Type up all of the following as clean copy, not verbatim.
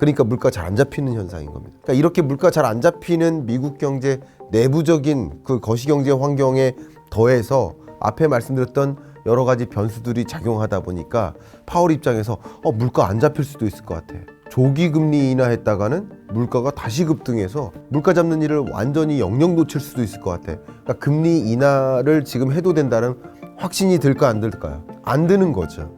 그러니까 물가 잘 안 잡히는 현상인 겁니다. 그러니까 이렇게 물가 잘 안 잡히는 미국 경제 내부적인 그 거시경제 환경에 더해서 앞에 말씀드렸던 여러 가지 변수들이 작용하다 보니까 파월 입장에서 물가 안 잡힐 수도 있을 것 같아. 조기 금리 인하했다가는 물가가 다시 급등해서 물가 잡는 일을 완전히 영영 놓칠 수도 있을 것 같아. 그러니까 금리 인하를 지금 해도 된다는 확신이 들까 안 들까요? 안 드는 거죠.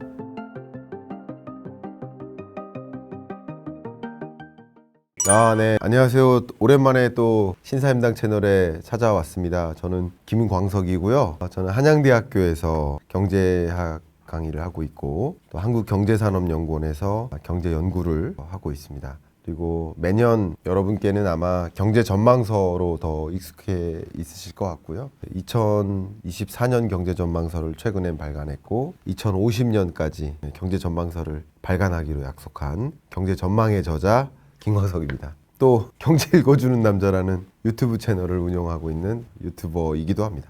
네. 안녕하세요. 오랜만에 또 신사임당 채널에 찾아왔습니다. 저는 김광석이고요. 저는 한양대학교에서 경제학 강의를 하고 있고 또 한국경제산업연구원에서 경제연구를 하고 있습니다. 그리고 매년 여러분께는 아마 경제전망서로 더 익숙해 있으실 것 같고요. 2024년 경제전망서를 최근에 발간했고 2050년까지 경제전망서를 발간하기로 약속한 경제전망의 저자 김광석입니다. 또 경제 읽어주는 남자라는 유튜브 채널을 운영하고 있는 유튜버이기도 합니다.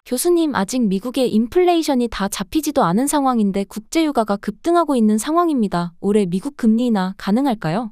교수님, 아직 미국의 인플레이션이 다 잡히지도 않은 상황인데 국제유가가 급등하고 있는 상황입니다. 올해 미국 금리 인하 가능할까요?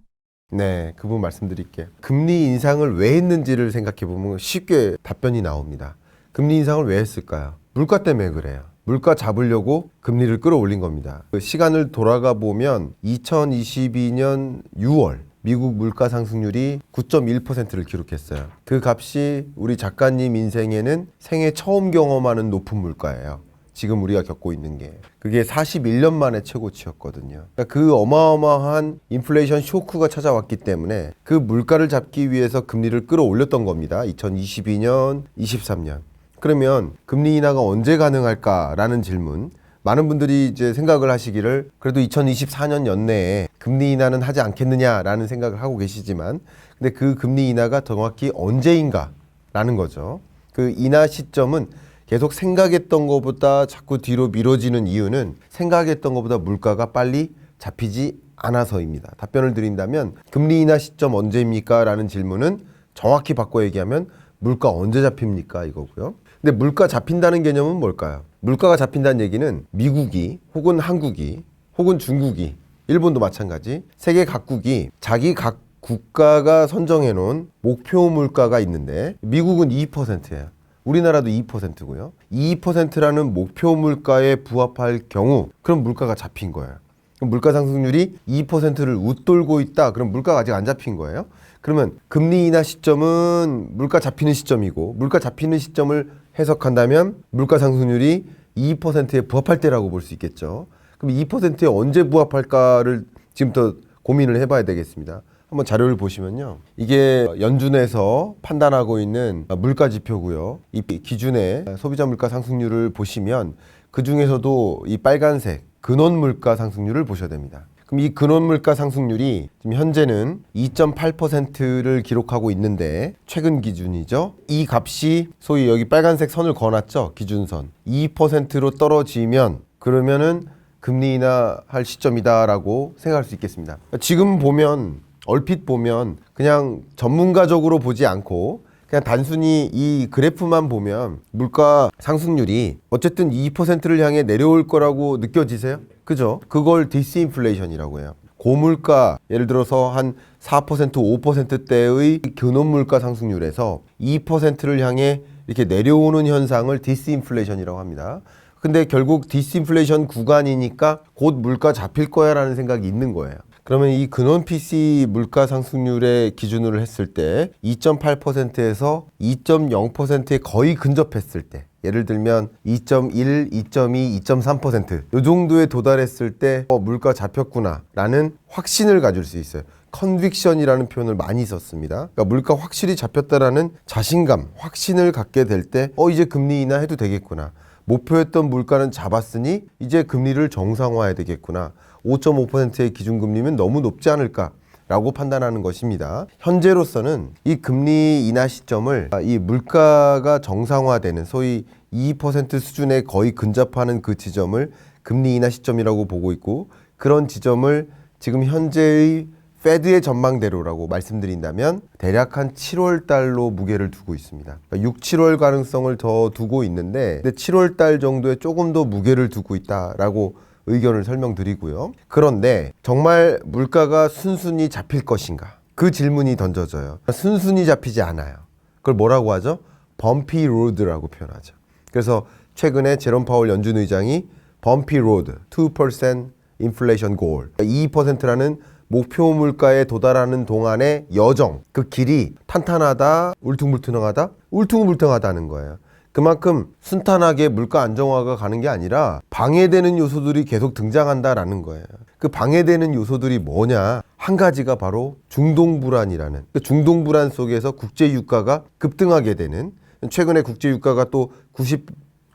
네, 그 부분 말씀드릴게요. 금리 인상을 왜 했는지를 생각해보면 쉽게 답변이 나옵니다. 금리 인상을 왜 했을까요? 물가 때문에 그래요. 물가 잡으려고 금리를 끌어올린 겁니다. 그 시간을 돌아가 보면 2022년 6월 미국 물가 상승률이 9.1%를 기록했어요. 그 값이 우리 작가님 인생에는 생애 처음 경험하는 높은 물가예요. 지금 우리가 겪고 있는 게. 그게 41년 만에 최고치였거든요. 그러니까 그 어마어마한 인플레이션 쇼크가 찾아왔기 때문에 그 물가를 잡기 위해서 금리를 끌어올렸던 겁니다. 2022년, 23년. 그러면 금리 인하가 언제 가능할까라는 질문, 많은 분들이 이제 생각을 하시기를 그래도 2024년 연내에 금리 인하는 하지 않겠느냐라는 생각을 하고 계시지만, 근데 그 금리 인하가 정확히 언제인가라는 거죠. 그 인하 시점은 계속 생각했던 것보다 자꾸 뒤로 미뤄지는 이유는 생각했던 것보다 물가가 빨리 잡히지 않아서입니다. 답변을 드린다면 금리 인하 시점 언제입니까? 라는 질문은 정확히 바꿔 얘기하면 물가 언제 잡힙니까? 이거고요. 근데 물가 잡힌다는 개념은 뭘까요? 물가가 잡힌다는 얘기는 미국이 혹은 한국이 혹은 중국이, 일본도 마찬가지, 세계 각국이 자기 각 국가가 선정해 놓은 목표 물가가 있는데 미국은 2%예요. 우리나라도 2%고요. 2%라는 목표 물가에 부합할 경우 그럼 물가가 잡힌 거예요. 그럼 물가 상승률이 2%를 웃돌고 있다. 그럼 물가가 아직 안 잡힌 거예요. 그러면 금리 인하 시점은 물가 잡히는 시점이고, 물가 잡히는 시점을 해석한다면 물가 상승률이 2%에 부합할 때라고 볼 수 있겠죠. 그럼 2%에 언제 부합할까를 지금부터 고민을 해봐야 되겠습니다. 한번 자료를 보시면요. 이게 연준에서 판단하고 있는 물가 지표고요. 이 기준의 소비자 물가 상승률을 보시면 그 중에서도 이 빨간색 근원 물가 상승률을 보셔야 됩니다. 그럼 이 근원 물가 상승률이 지금 현재는 2.8%를 기록하고 있는데, 최근 기준이죠. 이 값이 소위 여기 빨간색 선을 그어놨죠. 기준선. 2%로 떨어지면 그러면은 금리 인하할 시점이다라고 생각할 수 있겠습니다. 지금 보면, 얼핏 보면 그냥 전문가적으로 보지 않고 그냥 단순히 이 그래프만 보면 물가 상승률이 어쨌든 2%를 향해 내려올 거라고 느껴지세요? 그죠? 그걸 디스인플레이션이라고 해요. 고물가, 예를 들어서 한 4%, 5%대의 근원 물가 상승률에서 2%를 향해 이렇게 내려오는 현상을 디스인플레이션이라고 합니다. 근데 결국 디스인플레이션 구간이니까 곧 물가 잡힐 거야 라는 생각이 있는 거예요. 그러면 이 근원 PC 물가 상승률의 기준으로 했을 때 2.8%에서 2.0%에 거의 근접했을 때, 예를 들면 2.1, 2.2, 2.3% 이 정도에 도달했을 때 물가 잡혔구나 라는 확신을 가질 수 있어요. 컨빅션이라는 표현을 많이 썼습니다. 그러니까 물가 확실히 잡혔다라는 자신감, 확신을 갖게 될 때 이제 금리 인하 해도 되겠구나. 목표했던 물가는 잡았으니 이제 금리를 정상화해야 되겠구나. 5.5%의 기준금리면 너무 높지 않을까라고 판단하는 것입니다. 현재로서는 이 금리 인하 시점을 이 물가가 정상화되는 소위 2% 수준에 거의 근접하는 그 지점을 금리 인하 시점이라고 보고 있고, 그런 지점을 지금 현재의 페드의 전망대로라고 말씀드린다면 대략 한 7월 달로 무게를 두고 있습니다. 그러니까 6, 7월 가능성을 더 두고 있는데, 근데 7월 달 정도에 조금 더 무게를 두고 있다라고 의견을 설명드리고요. 그런데 정말 물가가 순순히 잡힐 것인가? 그 질문이 던져져요. 순순히 잡히지 않아요. 그걸 뭐라고 하죠? 범피 로드라고 표현하죠. 그래서 최근에 제롬 파월 연준 의장이 범피 로드, 2% 인플레이션 골, 2%라는 목표 물가에 도달하는 동안의 여정, 그 길이 탄탄하다, 울퉁불퉁하다, 울퉁불퉁하다는 거예요. 그만큼 순탄하게 물가 안정화가 가는 게 아니라 방해되는 요소들이 계속 등장한다라는 거예요. 그 방해되는 요소들이 뭐냐? 한 가지가 바로 중동불안이라는, 그 중동불안 속에서 국제 유가가 급등하게 되는, 최근에 국제 유가가 또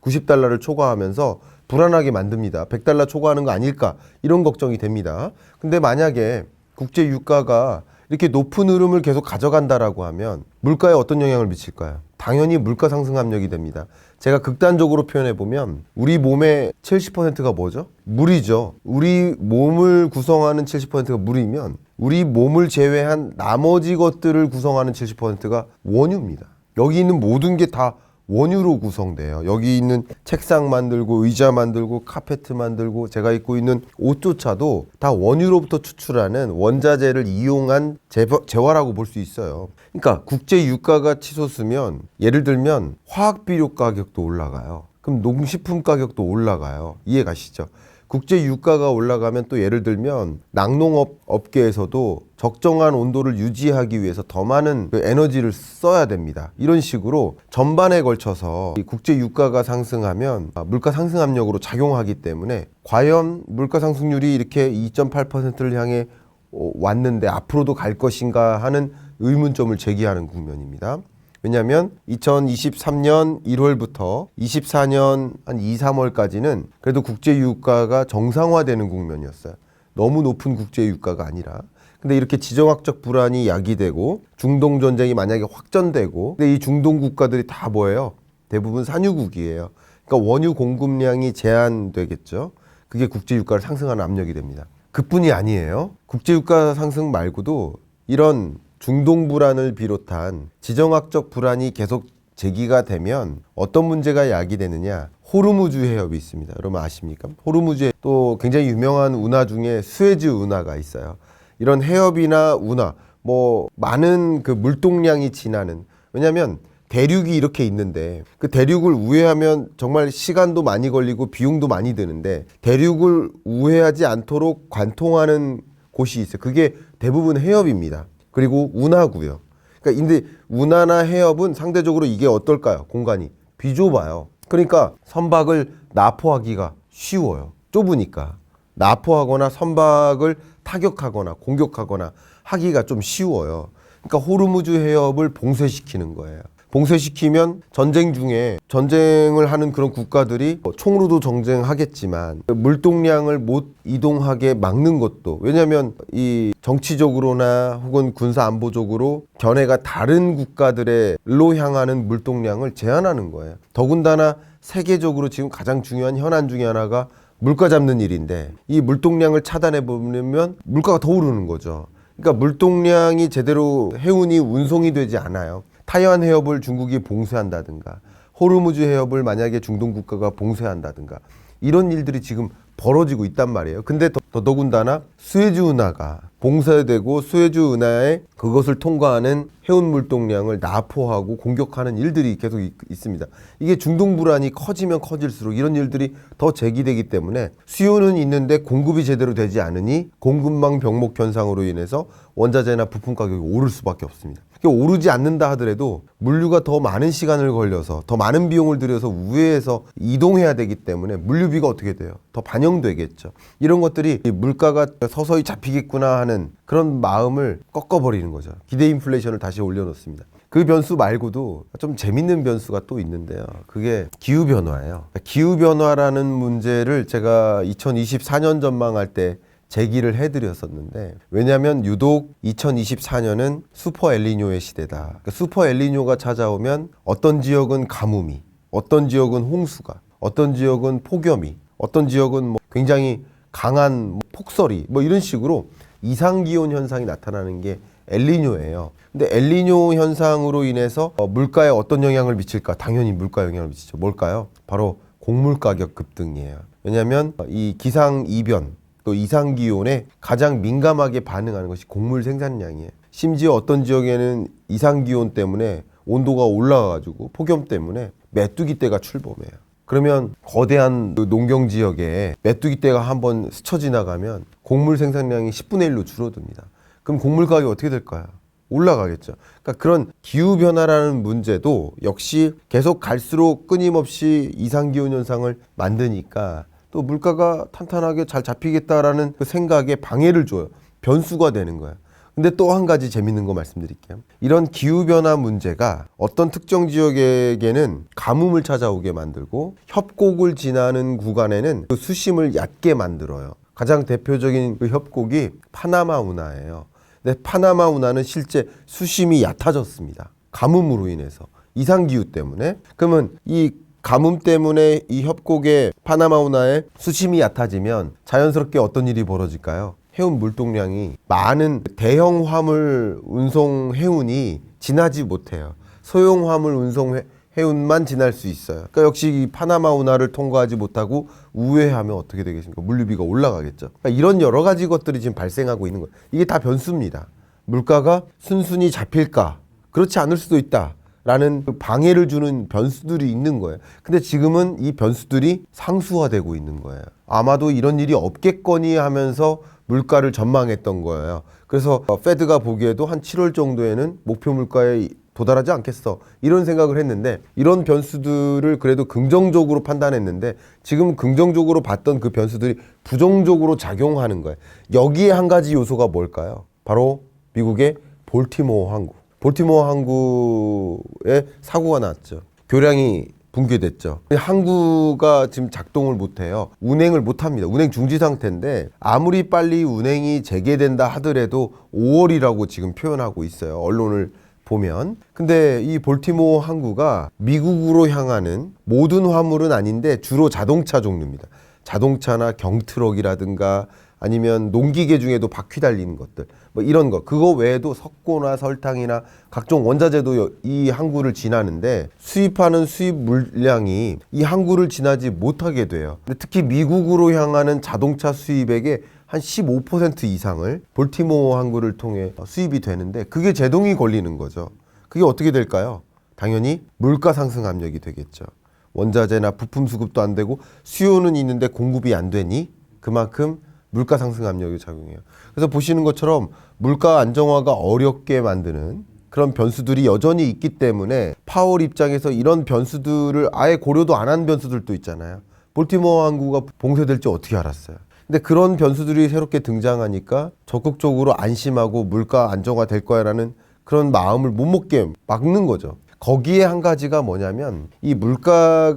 90달러를 초과하면서 불안하게 만듭니다. 100달러 초과하는 거 아닐까? 이런 걱정이 됩니다. 근데 만약에 국제 유가가 이렇게 높은 흐름을 계속 가져간다라고 하면 물가에 어떤 영향을 미칠까요? 당연히 물가 상승 압력이 됩니다. 제가 극단적으로 표현해 보면 우리 몸의 70%가 뭐죠? 물이죠. 우리 몸을 구성하는 70%가 물이면 우리 몸을 제외한 나머지 것들을 구성하는 70%가 원유입니다. 여기 있는 모든 게 다 원유로 구성돼요. 여기 있는 책상 만들고 의자 만들고 카페트 만들고 제가 입고 있는 옷조차도 다 원유로부터 추출하는 원자재를 이용한 재화라고 볼 수 있어요. 그러니까 국제 유가가 치솟으면 예를 들면 화학 비료 가격도 올라가요. 그럼 농식품 가격도 올라가요. 이해 가시죠? 국제 유가가 올라가면 또 예를 들면 낙농업 업계에서도 적정한 온도를 유지하기 위해서 더 많은 그 에너지를 써야 됩니다. 이런 식으로 전반에 걸쳐서 이 국제 유가가 상승하면 물가 상승 압력으로 작용하기 때문에 과연 물가 상승률이 이렇게 2.8%를 향해 왔는데 앞으로도 갈 것인가 하는 의문점을 제기하는 국면입니다. 왜냐하면 2023년 1월부터 24년 한 2, 3월까지는 그래도 국제 유가가 정상화되는 국면이었어요. 너무 높은 국제 유가가 아니라. 근데 이렇게 지정학적 불안이 야기되고 중동 전쟁이 만약에 확전되고 근데 이 중동 국가들이 다 뭐예요? 대부분 산유국이에요. 그러니까 원유 공급량이 제한되겠죠. 그게 국제 유가를 상승하는 압력이 됩니다. 그뿐이 아니에요. 국제 유가 상승 말고도 이런 중동 불안을 비롯한 지정학적 불안이 계속 제기가 되면 어떤 문제가 야기되느냐? 호르무즈 해협이 있습니다. 여러분 아십니까? 호르무즈에 또 굉장히 유명한 운하 중에 수에즈 운하가 있어요. 이런 해협이나 운하, 뭐 많은 그 물동량이 지나는, 왜냐하면 대륙이 이렇게 있는데 그 대륙을 우회하면 정말 시간도 많이 걸리고 비용도 많이 드는데 대륙을 우회하지 않도록 관통하는 곳이 있어요. 그게 대부분 해협입니다. 그리고 운하고요. 그러니까 근데 운하나 해협은 상대적으로 이게 어떨까요? 공간이 비좁아요. 그러니까 선박을 납포하기가 쉬워요. 좁으니까 납포하거나 선박을 타격하거나 공격하거나 하기가 좀 쉬워요. 그러니까 호르무즈 해협을 봉쇄시키는 거예요. 봉쇄시키면 전쟁 중에 전쟁을 하는 그런 국가들이 총으로도 전쟁하겠지만 물동량을 못 이동하게 막는 것도, 왜냐하면 이 정치적으로나 혹은 군사 안보적으로 견해가 다른 국가들로 향하는 물동량을 제한하는 거예요. 더군다나 세계적으로 지금 가장 중요한 현안 중에 하나가 물가 잡는 일인데 이 물동량을 차단해 보면 물가가 더 오르는 거죠. 그러니까 물동량이 제대로 해운이 운송이 되지 않아요. 타이완 해협을 중국이 봉쇄한다든가 호르무즈 해협을 만약에 중동 국가가 봉쇄한다든가 이런 일들이 지금 벌어지고 있단 말이에요. 근데 더더군다나 수에즈 운하가 봉쇄되고 수에즈 운하에 그것을 통과하는 해운 물동량을 납포하고 공격하는 일들이 계속 있습니다. 이게 중동 불안이 커지면 커질수록 이런 일들이 더 제기되기 때문에 수요는 있는데 공급이 제대로 되지 않으니 공급망 병목 현상으로 인해서 원자재나 부품 가격이 오를 수밖에 없습니다. 오르지 않는다 하더라도 물류가 더 많은 시간을 걸려서 더 많은 비용을 들여서 우회해서 이동해야 되기 때문에 물류비가 어떻게 돼요? 더 반영되겠죠. 이런 것들이 물가가 서서히 잡히겠구나 하는 그런 마음을 꺾어버리는 거죠. 기대 인플레이션을 다시 올려놓습니다. 그 변수 말고도 좀 재밌는 변수가 또 있는데요. 그게 기후변화예요. 기후변화라는 문제를 제가 2024년 전망할 때 제기를 해드렸었는데, 왜냐하면 유독 2024년은 슈퍼 엘니뇨의 시대다. 그러니까 슈퍼 엘니뇨가 찾아오면 어떤 지역은 가뭄이, 어떤 지역은 홍수가, 어떤 지역은 폭염이, 어떤 지역은 뭐 굉장히 강한 폭설이 뭐 이런 식으로 이상기온 현상이 나타나는 게 엘니뇨예요. 근데 엘니뇨 현상으로 인해서 물가에 어떤 영향을 미칠까? 당연히 물가에 영향을 미치죠. 뭘까요? 바로 곡물 가격 급등이에요. 왜냐하면 이 기상 이변 또 이상 기온에 가장 민감하게 반응하는 것이 곡물 생산량이에요. 심지어 어떤 지역에는 이상 기온 때문에 온도가 올라가가지고 폭염 때문에 메뚜기 떼가 출범해요. 그러면 거대한 그 농경 지역에 메뚜기 떼가 한번 스쳐 지나가면 곡물 생산량이 10분의 1로 줄어듭니다. 그럼 곡물 가격이 어떻게 될까요? 올라가겠죠. 그러니까 그런 기후 변화라는 문제도 역시 계속 갈수록 끊임없이 이상 기온 현상을 만드니까 또 물가가 탄탄하게 잘 잡히겠다라는 그 생각에 방해를 줘요. 변수가 되는 거예요. 근데 또 한 가지 재밌는 거 말씀드릴게요. 이런 기후변화 문제가 어떤 특정 지역에게는 가뭄을 찾아오게 만들고 협곡을 지나는 구간에는 그 수심을 얕게 만들어요. 가장 대표적인 그 협곡이 파나마 운하예요. 근데 파나마 운하는 실제 수심이 얕아졌습니다. 가뭄으로 인해서. 이상기후 때문에. 그러면 이 가뭄 때문에 이 협곡의 파나마 운하의 수심이 얕아지면 자연스럽게 어떤 일이 벌어질까요? 해운 물동량이 많은 대형 화물 운송 해운이 지나지 못해요. 소형 화물 운송 해운만 지날 수 있어요. 그러니까 역시 이 파나마 운하를 통과하지 못하고 우회하면 어떻게 되겠습니까? 물류비가 올라가겠죠. 그러니까 이런 여러 가지 것들이 지금 발생하고 있는 거예요. 이게 다 변수입니다. 물가가 순순히 잡힐까? 그렇지 않을 수도 있다. 라는 방해를 주는 변수들이 있는 거예요. 근데 지금은 이 변수들이 상수화되고 있는 거예요. 아마도 이런 일이 없겠거니 하면서 물가를 전망했던 거예요. 그래서 페드가 보기에도 한 7월 정도에는 목표 물가에 도달하지 않겠어. 이런 생각을 했는데 이런 변수들을 그래도 긍정적으로 판단했는데 지금 긍정적으로 봤던 그 변수들이 부정적으로 작용하는 거예요. 여기에 한 가지 요소가 뭘까요? 바로 미국의 볼티모어 항구. 볼티모어 항구에 사고가 났죠. 교량이 붕괴됐죠. 항구가 지금 작동을 못해요. 운행을 못합니다. 운행 중지 상태인데 아무리 빨리 운행이 재개된다 하더라도 5월이라고 지금 표현하고 있어요. 언론을 보면. 근데 이 볼티모어 항구가 미국으로 향하는 모든 화물은 아닌데 주로 자동차 종류입니다. 자동차나 경트럭이라든가 아니면 농기계 중에도 바퀴 달리는 것들 뭐 이런 거 그거 외에도 석고나 설탕이나 각종 원자재도 이 항구를 지나는데 수입하는 수입 물량이 이 항구를 지나지 못하게 돼요. 근데 특히 미국으로 향하는 자동차 수입액의 한 15% 이상을 볼티모어 항구를 통해 수입이 되는데 그게 제동이 걸리는 거죠. 그게 어떻게 될까요? 당연히 물가 상승 압력이 되겠죠. 원자재나 부품 수급도 안 되고 수요는 있는데 공급이 안 되니 그만큼 물가 상승 압력이 작용해요. 그래서 보시는 것처럼 물가 안정화가 어렵게 만드는 그런 변수들이 여전히 있기 때문에 파월 입장에서 이런 변수들을 아예 고려도 안 한 변수들도 있잖아요. 볼티모어 항구가 봉쇄될지 어떻게 알았어요? 근데 그런 변수들이 새롭게 등장하니까 적극적으로 안심하고 물가 안정화 될 거야라는 그런 마음을 못 먹게 막는 거죠. 거기에 한 가지가 뭐냐면 이 물가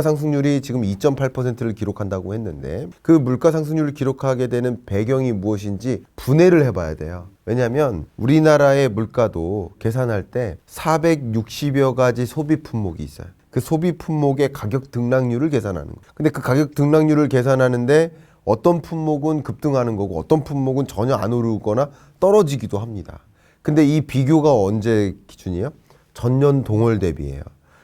상승률이 지금 2.8%를 기록한다고 했는데 그 물가 상승률을 기록하게 되는 배경이 무엇인지 분해를 해봐야 돼요. 왜냐하면 우리나라의 물가도 계산할 때 460여 가지 소비 품목이 있어요. 그 소비 품목의 가격 등락률을 계산하는 거예요. 근데 그 가격 등락률을 계산하는데 어떤 품목은 급등하는 거고 어떤 품목은 전혀 안 오르거나 떨어지기도 합니다. 근데 이 비교가 언제 기준이에요? 전년 동월 대비예요.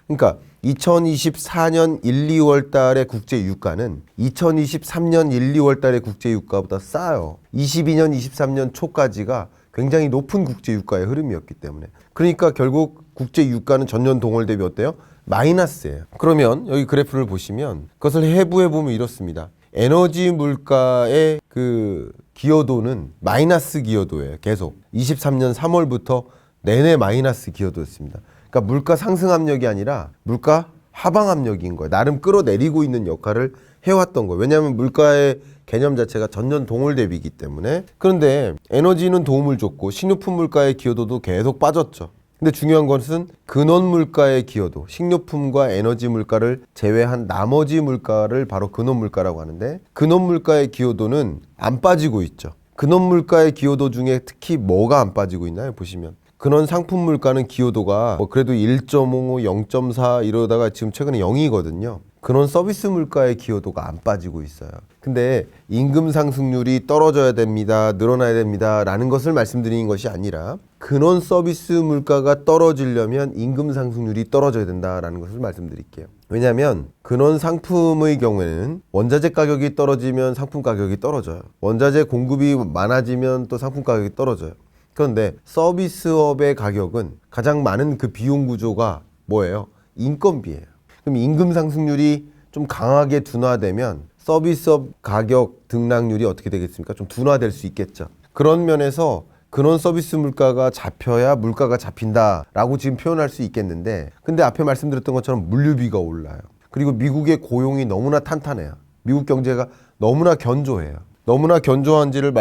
그러니까 2024년 1, 2월 달의 국제 유가는 2023년 1, 2월 달의 국제 유가보다 싸요. 22년, 23년 초까지가 굉장히 높은 국제 유가의 흐름이었기 때문에. 그러니까 결국 국제 유가는 전년 동월 대비 어때요? 마이너스예요. 그러면 여기 그래프를 보시면 그것을 해부해 보면 이렇습니다. 에너지 물가의 그 기여도는 마이너스 기여도예요. 계속 23년 3월부터 내내 마이너스 기여도였습니다. 그러니까 물가 상승 압력이 아니라 물가 하방 압력인 거예요. 나름 끌어내리고 있는 역할을 해왔던 거예요. 왜냐하면 물가의 개념 자체가 전년 동월 대비이기 때문에. 그런데 에너지는 도움을 줬고 식료품 물가의 기여도도 계속 빠졌죠. 근데 중요한 것은 근원 물가의 기여도, 식료품과 에너지 물가를 제외한 나머지 물가를 바로 근원 물가라고 하는데 근원 물가의 기여도는 안 빠지고 있죠. 근원 물가의 기여도 중에 특히 뭐가 안 빠지고 있나요? 보시면 근원 상품 물가는 기여도가 그래도 1.5, 0.4 이러다가 지금 최근에 0이거든요. 근원 서비스 물가의 기여도가 안 빠지고 있어요. 근데 임금 상승률이 떨어져야 됩니다. 늘어나야 됩니다. 라는 것을 말씀드리는 것이 아니라 근원 서비스 물가가 떨어지려면 임금 상승률이 떨어져야 된다라는 것을 말씀드릴게요. 왜냐하면 근원 상품의 경우에는 원자재 가격이 떨어지면 상품 가격이 떨어져요. 원자재 공급이 많아지면 또 상품 가격이 떨어져요. 그런데 서비스업의 가격은 가장 많은 그 비용 구조가 뭐예요? 인건비예요. 그럼 임금 상승률이 좀 강하게 둔화되면 서비스업 가격 등락률이 어떻게 되겠습니까? 좀 둔화될 수 있겠죠. 그런 면에서 근원 서비스 물가가 잡혀야 물가가 잡힌다라고 지금 표현할 수 있겠는데, 근데 앞에 말씀드렸던 것처럼 물류비가 올라요. 그리고 미국의 고용이 너무나 탄탄해요. 미국 경제가 너무나 견조해요. 너무나 견조한지를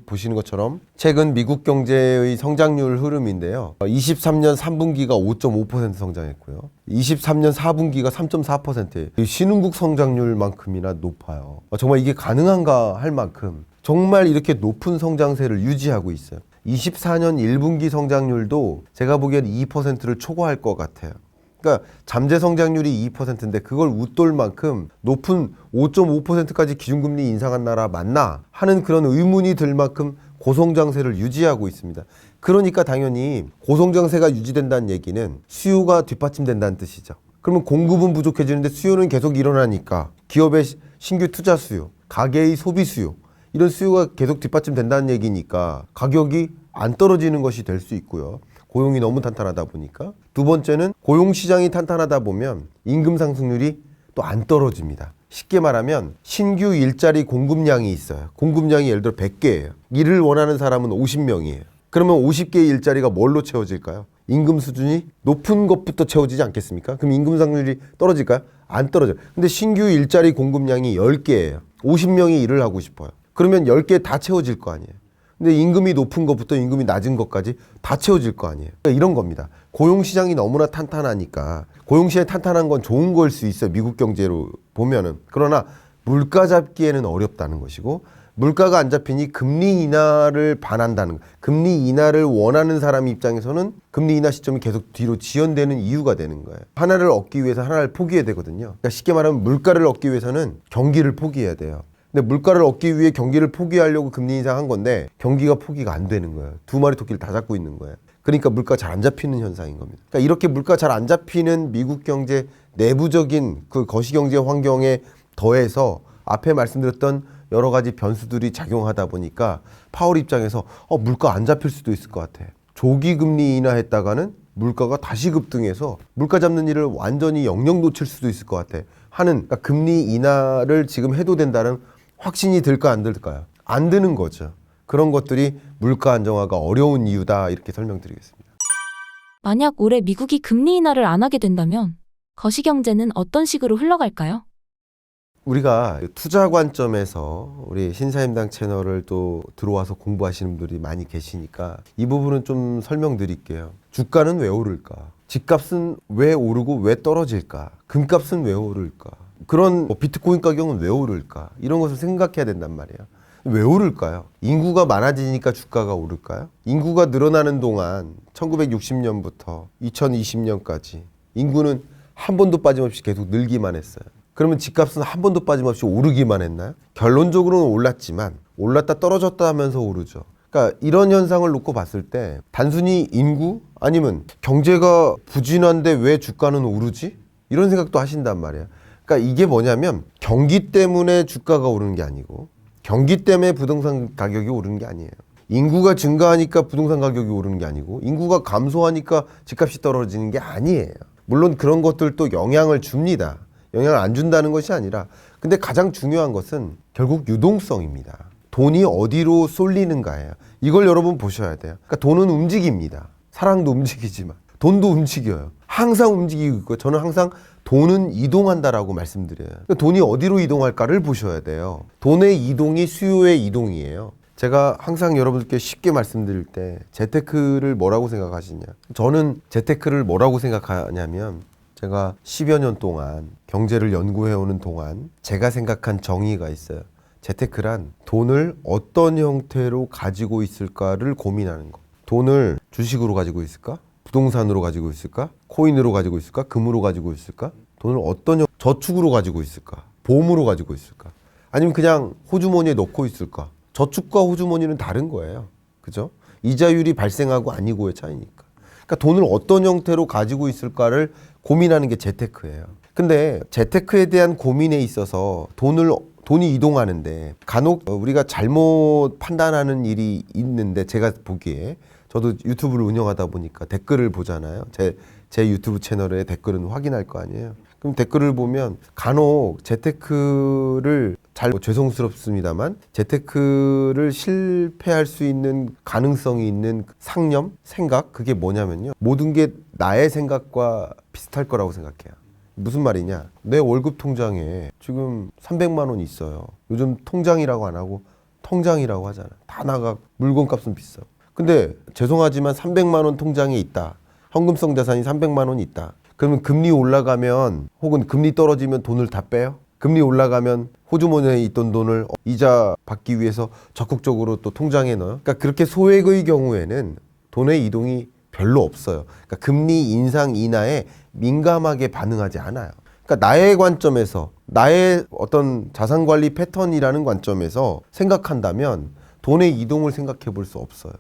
보시는 것처럼 최근 미국 경제의 성장률 흐름인데요. 23년 3분기가 5.5% 성장했고요. 23년 4분기가 3.4%예요. 신흥국 성장률만큼이나 높아요. 정말 이게 가능한가 할 만큼 정말 이렇게 높은 성장세를 유지하고 있어요. 24년 1분기 성장률도 제가 보기엔 2%를 초과할 것 같아요. 그러니까 잠재 성장률이 2%인데 그걸 웃돌 만큼 높은 5.5%까지 기준금리 인상한 나라 맞나 하는 그런 의문이 들 만큼 고성장세를 유지하고 있습니다. 그러니까 당연히 고성장세가 유지된다는 얘기는 수요가 뒷받침된다는 뜻이죠. 그러면 공급은 부족해지는데 수요는 계속 일어나니까 기업의 신규 투자 수요, 가계의 소비 수요, 이런 수요가 계속 뒷받침된다는 얘기니까 가격이 안 떨어지는 것이 될 수 있고요. 고용이 너무 탄탄하다 보니까. 두 번째는 고용 시장이 탄탄하다 보면 임금 상승률이 또 안 떨어집니다. 쉽게 말하면 신규 일자리 공급량이 있어요. 공급량이 예를 들어 100개예요. 일을 원하는 사람은 50명이에요. 그러면 50개의 일자리가 뭘로 채워질까요? 임금 수준이 높은 것부터 채워지지 않겠습니까? 그럼 임금 상승률이 떨어질까요? 안 떨어져요. 근데 신규 일자리 공급량이 10개예요. 50명이 일을 하고 싶어요. 그러면 10개 다 채워질 거 아니에요. 근데 임금이 높은 것부터 임금이 낮은 것까지 다 채워질 거 아니에요. 그러니까 이런 겁니다. 고용시장이 너무나 탄탄하니까, 고용시장이 탄탄한 건 좋은 걸 수 있어요. 미국 경제로 보면은. 그러나 물가 잡기에는 어렵다는 것이고, 물가가 안 잡히니 금리 인하를 반한다는 거. 금리 인하를 원하는 사람 입장에서는 금리 인하 시점이 계속 뒤로 지연되는 이유가 되는 거예요. 하나를 얻기 위해서 하나를 포기해야 되거든요. 그러니까 쉽게 말하면 물가를 얻기 위해서는 경기를 포기해야 돼요. 근데 물가를 얻기 위해 경기를 포기하려고 금리 인상한 건데 경기가 포기가 안 되는 거예요. 두 마리 토끼를 다 잡고 있는 거예요. 그러니까 물가 잘 안 잡히는 현상인 겁니다. 그러니까 이렇게 물가 잘 안 잡히는 미국 경제 내부적인 그 거시경제 환경에 더해서 앞에 말씀드렸던 여러 가지 변수들이 작용하다 보니까 파월 입장에서 물가 안 잡힐 수도 있을 것 같아. 조기 금리 인하했다가는 물가가 다시 급등해서 물가 잡는 일을 완전히 영영 놓칠 수도 있을 것 같아 하는, 그러니까 금리 인하를 지금 해도 된다는 확신이 들까 안 들까요? 안 드는 거죠. 그런 것들이 물가 안정화가 어려운 이유다, 이렇게 설명드리겠습니다. 만약 올해 미국이 금리 인하를 안 하게 된다면 거시경제는 어떤 식으로 흘러갈까요? 우리가 투자 관점에서 우리 신사임당 채널을 또 들어와서 공부하시는 분들이 많이 계시니까 이 부분은 좀 설명드릴게요. 주가는 왜 오를까? 집값은 왜 오르고 왜 떨어질까? 금값은 왜 오를까? 그런 비트코인 가격은 왜 오를까? 이런 것을 생각해야 된단 말이에요. 왜 오를까요? 인구가 많아지니까 주가가 오를까요? 인구가 늘어나는 동안 1960년부터 2020년까지 인구는 한 번도 빠짐없이 계속 늘기만 했어요. 그러면 집값은 한 번도 빠짐없이 오르기만 했나요? 결론적으로는 올랐지만 올랐다 떨어졌다 하면서 오르죠. 그러니까 이런 현상을 놓고 봤을 때 단순히 인구? 아니면 경제가 부진한데 왜 주가는 오르지? 이런 생각도 하신단 말이에요. 그러니까 이게 뭐냐면 경기 때문에 주가가 오르는 게 아니고 경기 때문에 부동산 가격이 오르는 게 아니에요. 인구가 증가하니까 부동산 가격이 오르는 게 아니고 인구가 감소하니까 집값이 떨어지는 게 아니에요. 물론 그런 것들도 영향을 줍니다. 영향을 안 준다는 것이 아니라, 근데 가장 중요한 것은 결국 유동성입니다. 돈이 어디로 쏠리는가예요. 이걸 여러분 보셔야 돼요. 그러니까 돈은 움직입니다. 사랑도 움직이지만 돈도 움직여요. 항상 움직이고 있고, 저는 항상 돈은 이동한다라고 말씀드려요. 그러니까 돈이 어디로 이동할까를 보셔야 돼요. 돈의 이동이 수요의 이동이에요. 제가 항상 여러분들께 쉽게 말씀드릴 때 재테크를 뭐라고 생각하시냐. 저는 재테크를 뭐라고 생각하냐면, 제가 10여 년 동안 경제를 연구해오는 동안 제가 생각한 정의가 있어요. 재테크란 돈을 어떤 형태로 가지고 있을까를 고민하는 거. 돈을 주식으로 가지고 있을까? 부동산으로 가지고 있을까? 코인으로 가지고 있을까? 금으로 가지고 있을까? 돈을 어떤 저축으로 가지고 있을까? 보험으로 가지고 있을까? 아니면 그냥 호주머니에 넣고 있을까? 저축과 호주머니는 다른 거예요. 그죠? 이자율이 발생하고 아니고의 차이니까. 그러니까 돈을 어떤 형태로 가지고 있을까를 고민하는 게 재테크예요. 그러니까 근데 재테크에 대한 고민에 있어서 돈이 이동하는데 간혹 우리가 잘못 판단하는 일이 있는데, 제가 보기에 저도 유튜브를 운영하다 보니까 댓글을 보잖아요. 제 유튜브 채널에 댓글은 확인할 거 아니에요. 그럼 댓글을 보면 간혹 재테크를 죄송스럽습니다만 재테크를 실패할 수 있는 가능성이 있는 상념, 생각, 그게 뭐냐면요, 모든 게 나의 생각과 비슷할 거라고 생각해요. 무슨 말이냐, 내 월급 통장에 지금 300만 원 있어요. 요즘 통장이라고 안 하고 통장이라고 하잖아. 다 나가, 물건값은 비싸. 근데 죄송하지만 300만 원 통장에 있다, 현금성 자산이 300만 원이 있다. 그러면 금리 올라가면 혹은 금리 떨어지면 돈을 다 빼요? 금리 올라가면 호주머니에 있던 돈을 이자 받기 위해서 적극적으로 또 통장에 넣어요? 그러니까 그렇게 소액의 경우에는 돈의 이동이 별로 없어요. 그러니까 금리 인상 인하에 민감하게 반응하지 않아요. 그러니까 나의 관점에서, 나의 어떤 자산관리 패턴이라는 관점에서 생각한다면 돈의 이동을 생각해 볼 수 없어요.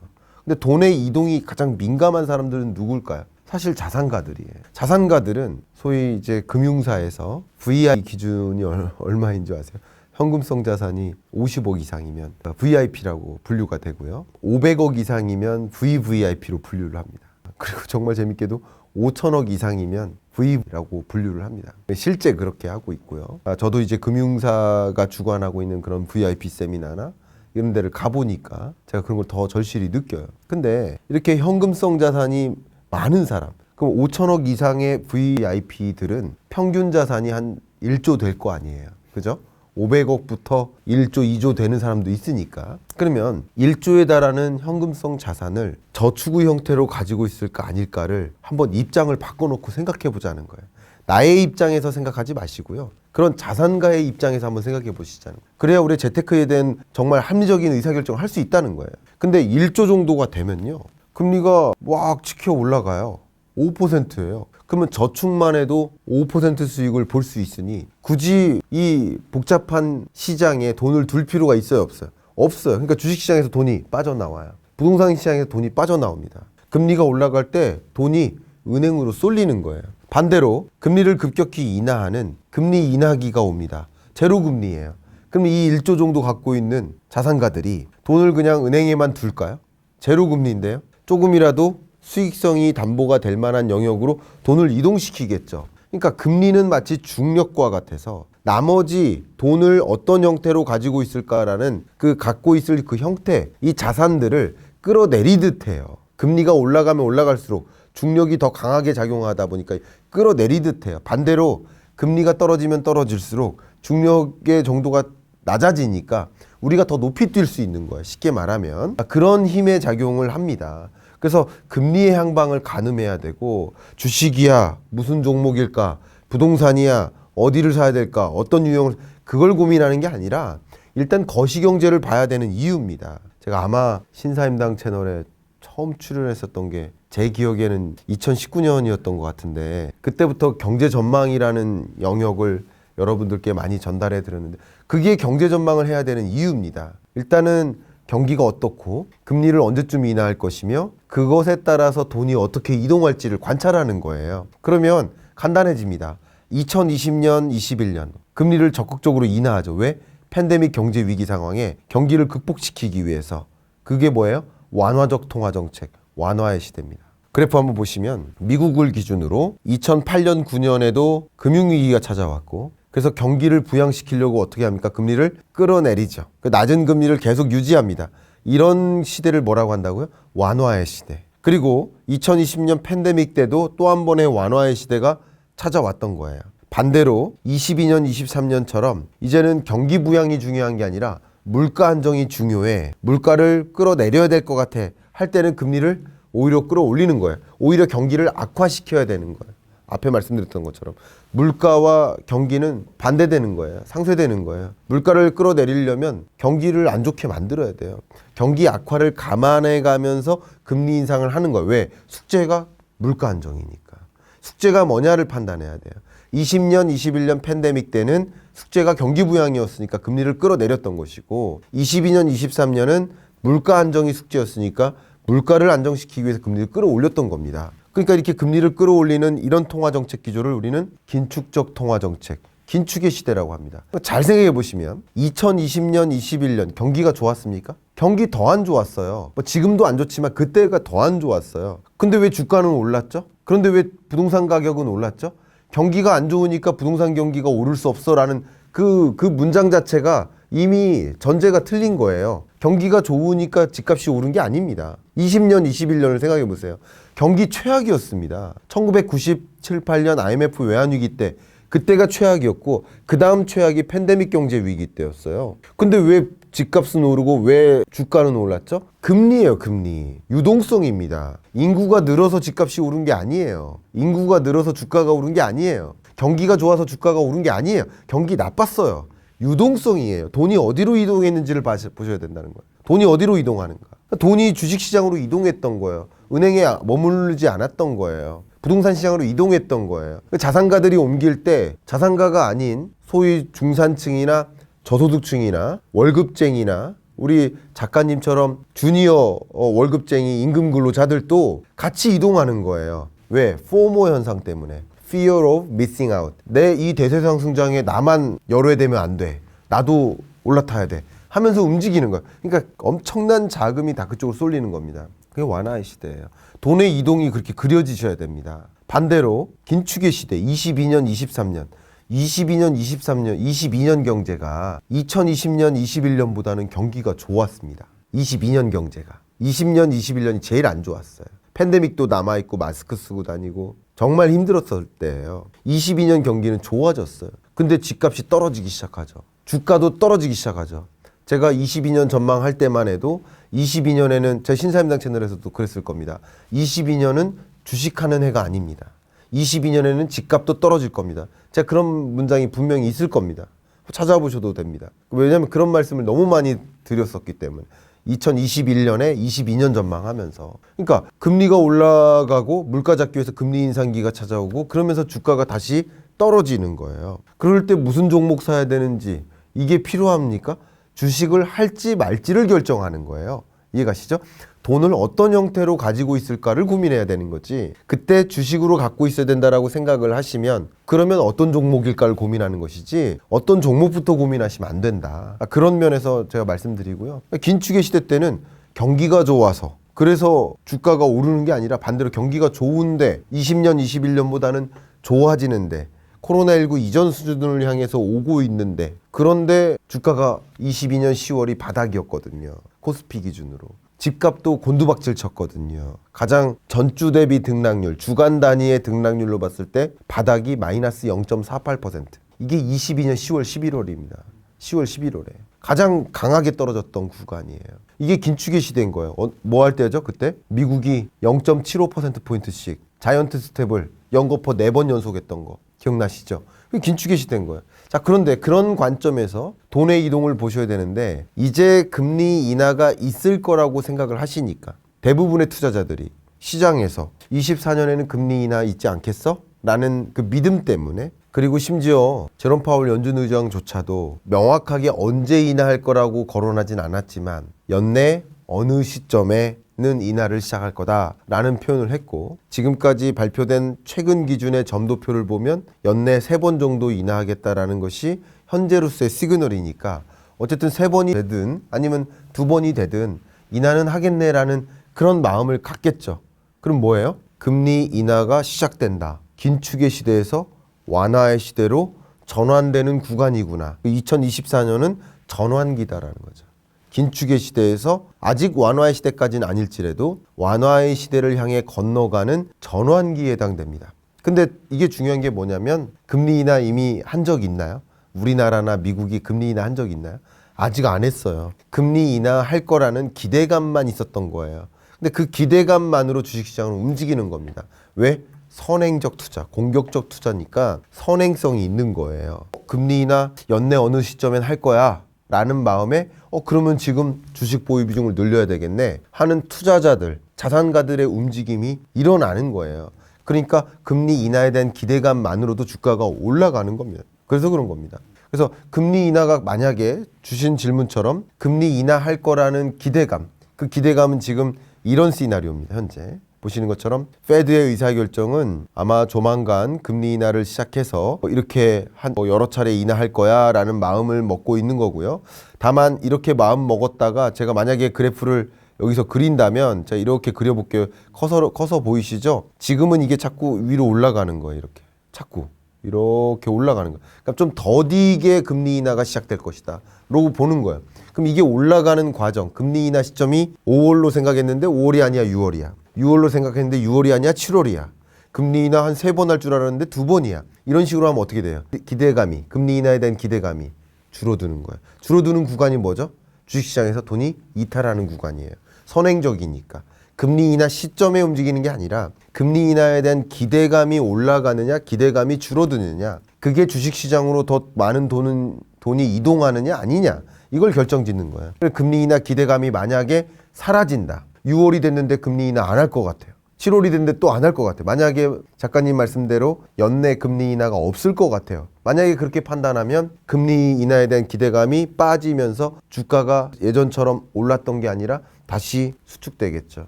근데 돈의 이동이 가장 민감한 사람들은 누굴까요? 사실 자산가들이에요. 자산가들은 소위 이제 금융사에서 VI 기준이 얼마인 줄 아세요? 현금성 자산이 50억 이상이면 VIP라고 분류가 되고요. 500억 이상이면 VVIP로 분류를 합니다. 그리고 정말 재밌게도 5천억 이상이면 V라고 분류를 합니다. 실제 그렇게 하고 있고요. 저도 이제 금융사가 주관하고 있는 그런 VIP 세미나나 이런 데를 가보니까 제가 그런 걸 더 절실히 느껴요. 근데 이렇게 현금성 자산이 많은 사람, 그럼 5천억 이상의 VIP들은 평균 자산이 한 1조 될 거 아니에요. 그죠? 500억부터 1조, 2조 되는 사람도 있으니까. 그러면 1조에 달하는 현금성 자산을 저축의 형태로 가지고 있을까 아닐까를 한번 입장을 바꿔놓고 생각해 보자는 거예요. 나의 입장에서 생각하지 마시고요. 그런 자산가의 입장에서 한번 생각해 보시자는 거예요. 그래야 우리 재테크에 대한 정말 합리적인 의사결정을 할 수 있다는 거예요. 근데 1조 정도가 되면요, 금리가 막 치켜 올라가요. 5%예요. 그러면 저축만 해도 5% 수익을 볼 수 있으니 굳이 이 복잡한 시장에 돈을 둘 필요가 있어요, 없어요? 없어요. 그러니까 주식시장에서 돈이 빠져나와요. 부동산 시장에서 돈이 빠져나옵니다. 금리가 올라갈 때 돈이 은행으로 쏠리는 거예요. 반대로 금리를 급격히 인하하는 금리 인하기가 옵니다. 제로금리예요. 그럼 이 1조 정도 갖고 있는 자산가들이 돈을 그냥 은행에만 둘까요? 제로금리인데요. 조금이라도 수익성이 담보가 될 만한 영역으로 돈을 이동시키겠죠. 그러니까 금리는 마치 중력과 같아서 나머지 돈을 어떤 형태로 가지고 있을까라는 그 갖고 있을 그 형태, 이 자산들을 끌어내리듯 해요. 금리가 올라가면 올라갈수록 중력이 더 강하게 작용하다 보니까 끌어내리듯 해요. 반대로 금리가 떨어지면 떨어질수록 중력의 정도가 낮아지니까 우리가 더 높이 뛸 수 있는 거예요. 쉽게 말하면 그런 힘의 작용을 합니다. 그래서 금리의 향방을 가늠해야 되고, 주식이야 무슨 종목일까, 부동산이야 어디를 사야 될까, 어떤 유형을, 그걸 고민하는 게 아니라 일단 거시경제를 봐야 되는 이유입니다. 제가 아마 신사임당 채널에 처음 출연했었던 게 제 기억에는 2019년이었던 것 같은데, 그때부터 경제 전망이라는 영역을 여러분들께 많이 전달해 드렸는데, 그게 경제 전망을 해야 되는 이유입니다. 일단은 경기가 어떻고 금리를 언제쯤 인하할 것이며 그것에 따라서 돈이 어떻게 이동할지를 관찰하는 거예요. 그러면 간단해집니다. 2020년, 21년 금리를 적극적으로 인하하죠. 왜? 팬데믹 경제 위기 상황에 경기를 극복시키기 위해서. 그게 뭐예요? 완화적 통화 정책, 완화의 시대입니다. 그래프 한번 보시면 미국을 기준으로 2008년, 9년에도 금융위기가 찾아왔고, 그래서 경기를 부양시키려고 어떻게 합니까? 금리를 끌어내리죠. 그 낮은 금리를 계속 유지합니다. 이런 시대를 뭐라고 한다고요? 완화의 시대. 그리고 2020년 팬데믹 때도 또 한 번의 완화의 시대가 찾아왔던 거예요. 반대로 22년, 23년처럼 이제는 경기 부양이 중요한 게 아니라 물가 안정이 중요해. 물가를 끌어내려야 될 것 같아. 할 때는 금리를 오히려 끌어올리는 거예요. 오히려 경기를 악화시켜야 되는 거예요. 앞에 말씀드렸던 것처럼 물가와 경기는 반대되는 거예요. 상쇄되는 거예요. 물가를 끌어내리려면 경기를 안 좋게 만들어야 돼요. 경기 악화를 감안해 가면서 금리 인상을 하는 거예요. 왜? 숙제가 물가 안정이니까. 숙제가 뭐냐를 판단해야 돼요. 20년, 21년 팬데믹 때는 숙제가 경기 부양이었으니까 금리를 끌어내렸던 것이고, 22년, 23년은 물가 안정이 숙제였으니까 물가를 안정시키기 위해서 금리를 끌어올렸던 겁니다. 그러니까 이렇게 금리를 끌어올리는 이런 통화 정책 기조를 우리는 긴축적 통화 정책, 긴축의 시대라고 합니다. 잘 생각해 보시면 2020년, 21년 경기가 좋았습니까? 경기 더 안 좋았어요. 뭐 지금도 안 좋지만 그때가 더 안 좋았어요. 근데 왜 주가는 올랐죠? 그런데 왜 부동산 가격은 올랐죠? 경기가 안 좋으니까 부동산 경기가 오를 수 없어라는 그 문장 자체가 이미 전제가 틀린 거예요. 경기가 좋으니까 집값이 오른 게 아닙니다. 20년, 21년을 생각해 보세요. 경기 최악이었습니다. 1997, 8년 IMF 외환위기 때 그때가 최악이었고 그 다음 최악이 팬데믹 경제 위기 때였어요. 근데 왜 집값은 오르고 왜 주가는 올랐죠? 금리예요, 금리. 유동성입니다. 인구가 늘어서 집값이 오른 게 아니에요. 인구가 늘어서 주가가 오른 게 아니에요. 경기가 좋아서 주가가 오른 게 아니에요. 경기 나빴어요. 유동성이에요. 돈이 어디로 이동했는지를 보셔야 된다는 거예요. 돈이 어디로 이동하는가? 돈이 주식시장으로 이동했던 거예요. 은행에 머무르지 않았던 거예요. 부동산 시장으로 이동했던 거예요. 자산가들이 옮길 때 자산가가 아닌 소위 중산층이나 저소득층이나 월급쟁이나 우리 작가님처럼 주니어 월급쟁이 임금 근로자들도 같이 이동하는 거예요. 왜? 포모 현상 때문에. Fear of missing out. 내 이 대세상승장에 나만 열외되면 안 돼. 나도 올라타야 돼. 하면서 움직이는 거예요. 그러니까 엄청난 자금이 다 그쪽으로 쏠리는 겁니다. 그게 완화의 시대예요. 돈의 이동이 그렇게 그려지셔야 됩니다. 반대로 긴축의 시대 22년, 23년 22년 경제가 2020년, 21년보다는 경기가 좋았습니다. 22년 경제가. 20년, 21년이 제일 안 좋았어요. 팬데믹도 남아있고 마스크 쓰고 다니고 정말 힘들었을 때예요. 22년 경기는 좋아졌어요. 근데 집값이 떨어지기 시작하죠. 주가도 떨어지기 시작하죠. 제가 22년 전망할 때만 해도 22년에는 제 신사임당 채널에서도 그랬을 겁니다. 22년은 주식하는 해가 아닙니다. 22년에는 집값도 떨어질 겁니다. 제가 그런 문장이 분명히 있을 겁니다. 찾아보셔도 됩니다. 왜냐하면 그런 말씀을 너무 많이 드렸었기 때문에 2021년에 22년 전망하면서 그러니까 금리가 올라가고 물가 잡기 위해서 금리 인상기가 찾아오고 그러면서 주가가 다시 떨어지는 거예요. 그럴 때 무슨 종목 사야 되는지 이게 필요합니까? 주식을 할지 말지를 결정하는 거예요. 이해가시죠? 돈을 어떤 형태로 가지고 있을까를 고민해야 되는 거지. 그때 주식으로 갖고 있어야 된다라고 생각을 하시면 그러면 어떤 종목일까를 고민하는 것이지 어떤 종목부터 고민하시면 안 된다. 그런 면에서 제가 말씀드리고요. 긴축의 시대 때는 경기가 좋아서 그래서 주가가 오르는 게 아니라 반대로 경기가 좋은데 20년, 21년보다는 좋아지는데 코로나19 이전 수준을 향해서 오고 있는데 그런데 주가가 22년 10월이 바닥이었거든요. 코스피 기준으로. 집값도 곤두박질 쳤거든요. 가장 전주 대비 등락률, 주간 단위의 등락률로 봤을 때 바닥이 마이너스 0.48%. 이게 22년 10월, 11월입니다. 10월, 11월에. 가장 강하게 떨어졌던 구간이에요. 이게 긴축의 시대인 거예요. 뭐 할 때죠? 그때? 미국이 0.75%포인트씩 자이언트 스텝을 연거푸 4번 연속했던 거. 기억나시죠? 그게 긴축의 시대인 거예요. 자, 그런데 그런 관점에서 돈의 이동을 보셔야 되는데 이제 금리 인하가 있을 거라고 생각을 하시니까 대부분의 투자자들이 시장에서 24년에는 금리 인하 있지 않겠어? 라는 그 믿음 때문에 그리고 심지어 제롬 파월 연준 의장조차도 명확하게 언제 인하할 거라고 거론하진 않았지만 연내 어느 시점에는 인하를 시작할 거다라는 표현을 했고 지금까지 발표된 최근 기준의 점도표를 보면 연내 3번 정도 인하하겠다라는 것이 현재로서의 시그널이니까 어쨌든 3번이 되든 아니면 2번이 되든 인하는 하겠네라는 그런 마음을 갖겠죠. 그럼 뭐예요? 금리 인하가 시작된다. 긴축의 시대에서 완화의 시대로 전환되는 구간이구나. 2024년은 전환기다라는 거죠. 긴축의 시대에서 아직 완화의 시대까지는 아닐지라도 완화의 시대를 향해 건너가는 전환기에 해당됩니다. 근데 이게 중요한 게 뭐냐면 금리 인하 이미 한 적 있나요? 우리나라나 미국이 금리 인하 한 적 있나요? 아직 안 했어요. 금리 인하 할 거라는 기대감만 있었던 거예요. 근데 그 기대감만으로 주식시장을 움직이는 겁니다. 왜? 선행적 투자, 공격적 투자니까 선행성이 있는 거예요. 금리 인하 연내 어느 시점엔 할 거야 라는 마음에 그러면 지금 주식 보유 비중을 늘려야 되겠네 하는 투자자들, 자산가들의 움직임이 일어나는 거예요. 그러니까 금리 인하에 대한 기대감만으로도 주가가 올라가는 겁니다. 그래서 그런 겁니다. 그래서 금리 인하가 만약에 주신 질문처럼 금리 인하할 거라는 기대감, 그 기대감은 지금 이런 시나리오입니다. 현재 보시는 것처럼 페드의 의사결정은 아마 조만간 금리 인하를 시작해서 이렇게 한 여러 차례 인하할 거야 라는 마음을 먹고 있는 거고요. 다만 이렇게 마음 먹었다가 제가 만약에 그래프를 여기서 그린다면 제가 이렇게 그려볼게요. 커서 보이시죠? 지금은 이게 자꾸 위로 올라가는 거예요. 이렇게 자꾸 이렇게 올라가는 거예요. 그러니까 좀 더디게 금리 인하가 시작될 것이다 라고 보는 거예요. 그럼 이게 올라가는 과정, 금리 인하 시점이 5월로 생각했는데 5월이 아니야 6월이야. 6월로 생각했는데 6월이 아니야 7월이야. 금리 인하 한 3번 할 줄 알았는데 2번이야. 이런 식으로 하면 어떻게 돼요? 기대감이, 금리 인하에 대한 기대감이 줄어드는 거예요. 줄어드는 구간이 뭐죠? 주식시장에서 돈이 이탈하는 구간이에요. 선행적이니까. 금리 인하 시점에 움직이는 게 아니라 금리 인하에 대한 기대감이 올라가느냐, 기대감이 줄어드느냐, 그게 주식시장으로 더 많은 돈이 이동하느냐 아니냐, 이걸 결정짓는 거예요. 금리 인하 기대감이 만약에 사라진다. 6월이 됐는데 금리 인하 안 할 것 같아요. 7월이 됐는데 또 안 할 것 같아요. 만약에 작가님 말씀대로 연내 금리 인하가 없을 것 같아요. 만약에 그렇게 판단하면 금리 인하에 대한 기대감이 빠지면서 주가가 예전처럼 올랐던 게 아니라 다시 수축되겠죠.